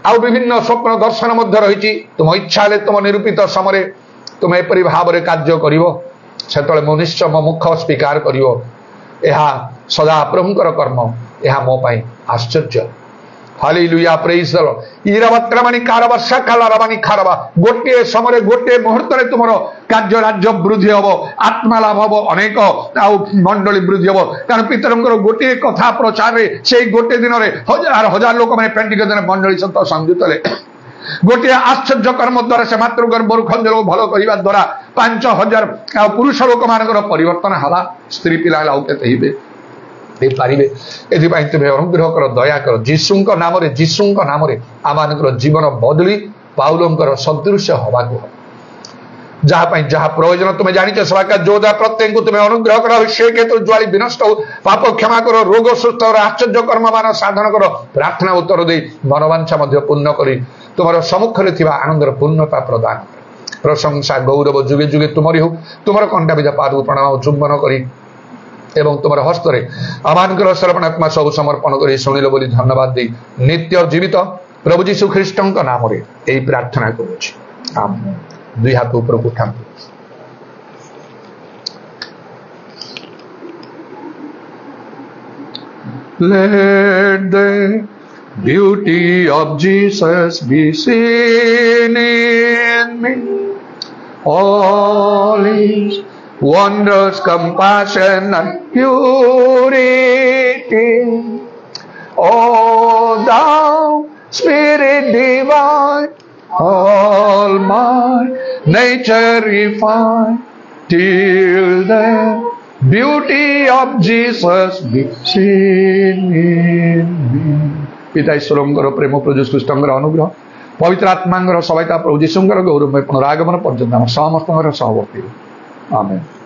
आउ विभिन्न स्वप्न दर्शन मध्य रही तुम इच्छा ले तुम निरूपित समय तुम एपरी भाव रे कार्य करिवो सेतले मो निश्चय मो मुख स्वीकार करिवो एहा सदा प्रभुकर कर्म एहा मो पई आश्चर्य हालेलुया प्रेज द लॉर्ड ईरावत्रमानी कारबा सकालाराबानी खारबा गोटे समय गोटे मुहूर्त रे तुमरो कार्य राज्य वृद्धि हबो आत्मा लाभ हबो अनेक आउ मंडली वृद्धि हबो कारण पितरंकर गोटे कथा प्रचार रे सेही गोटे दिन रे हजार हजार लोक माने पेंटिक दिन मंडली सत संयुतले गोटे आश्चर्य कर्म द्वारा से मात्र गर्भर खंजर भल करबा द्वारा 5000 पुरुष लोक मानकर परिवर्तन हला स्त्री पिला लाउ केते हिबे पारिबे एथिपाई तुमे अनुग्रह कर दया कर जीसुंक नाम रे आमानकर जीवन बदली पाउलंकर सदृश हवा को जहा पई जहा प्रयोजन तुमे जानिछ सवाका जोदा प्रत्येक को तुमे अनुग्रह कर से के तो ज्वाली विनष्ट हो पाप क्षमा कर रोग सुस्थ और आश्चर्य कर्म मान साधन कर प्रार्थना उत्तर दे मनोवांछा मध्य पूर्ण करी तुमरो सम्मुख रे थिबा आनंदर पूर्णता प्रदान प्रशंसा गौरव जुगे जुगे तुमरी हो तुमरो कंडा बिजा पाद प्रणाम चुंबन करी एवं तुम हस्तरे आमानकर सर्वणात्मा सब समर्पण कर शुणिल बोली धन्यवाद दे नित्य जीवित प्रभु जीशु ख्रीष्ट नाम रे एही प्रार्थना करूछि आमेन दुई हाथ ऊपर उठा Let the beauty of Jesus be seen in me. all His wondrous compassion and purity. O thou Spirit divine, all my nature refine, till the beauty of Jesus be seen in me. পিতা ঈশ্বরଙ୍କର ପ୍ରେମ ପ୍ରଭୁ ଯୀଶୁ ଖ୍ରୀଷ୍ଟଙ୍କର ଅନୁଗ୍ରହ ପବିତ୍ର ଆତ୍ମାଙ୍କର ସହାୟତା ପ୍ରଭୁ ଯୀଶୁଙ୍କର ଗୌରବମୟ ପୁନରାଗମନ ପର୍ଯ୍ୟନ୍ତ ଆମ ସମସ୍ତଙ୍କର ସହବର୍ତ୍ତୀ। ଆମେନ୍।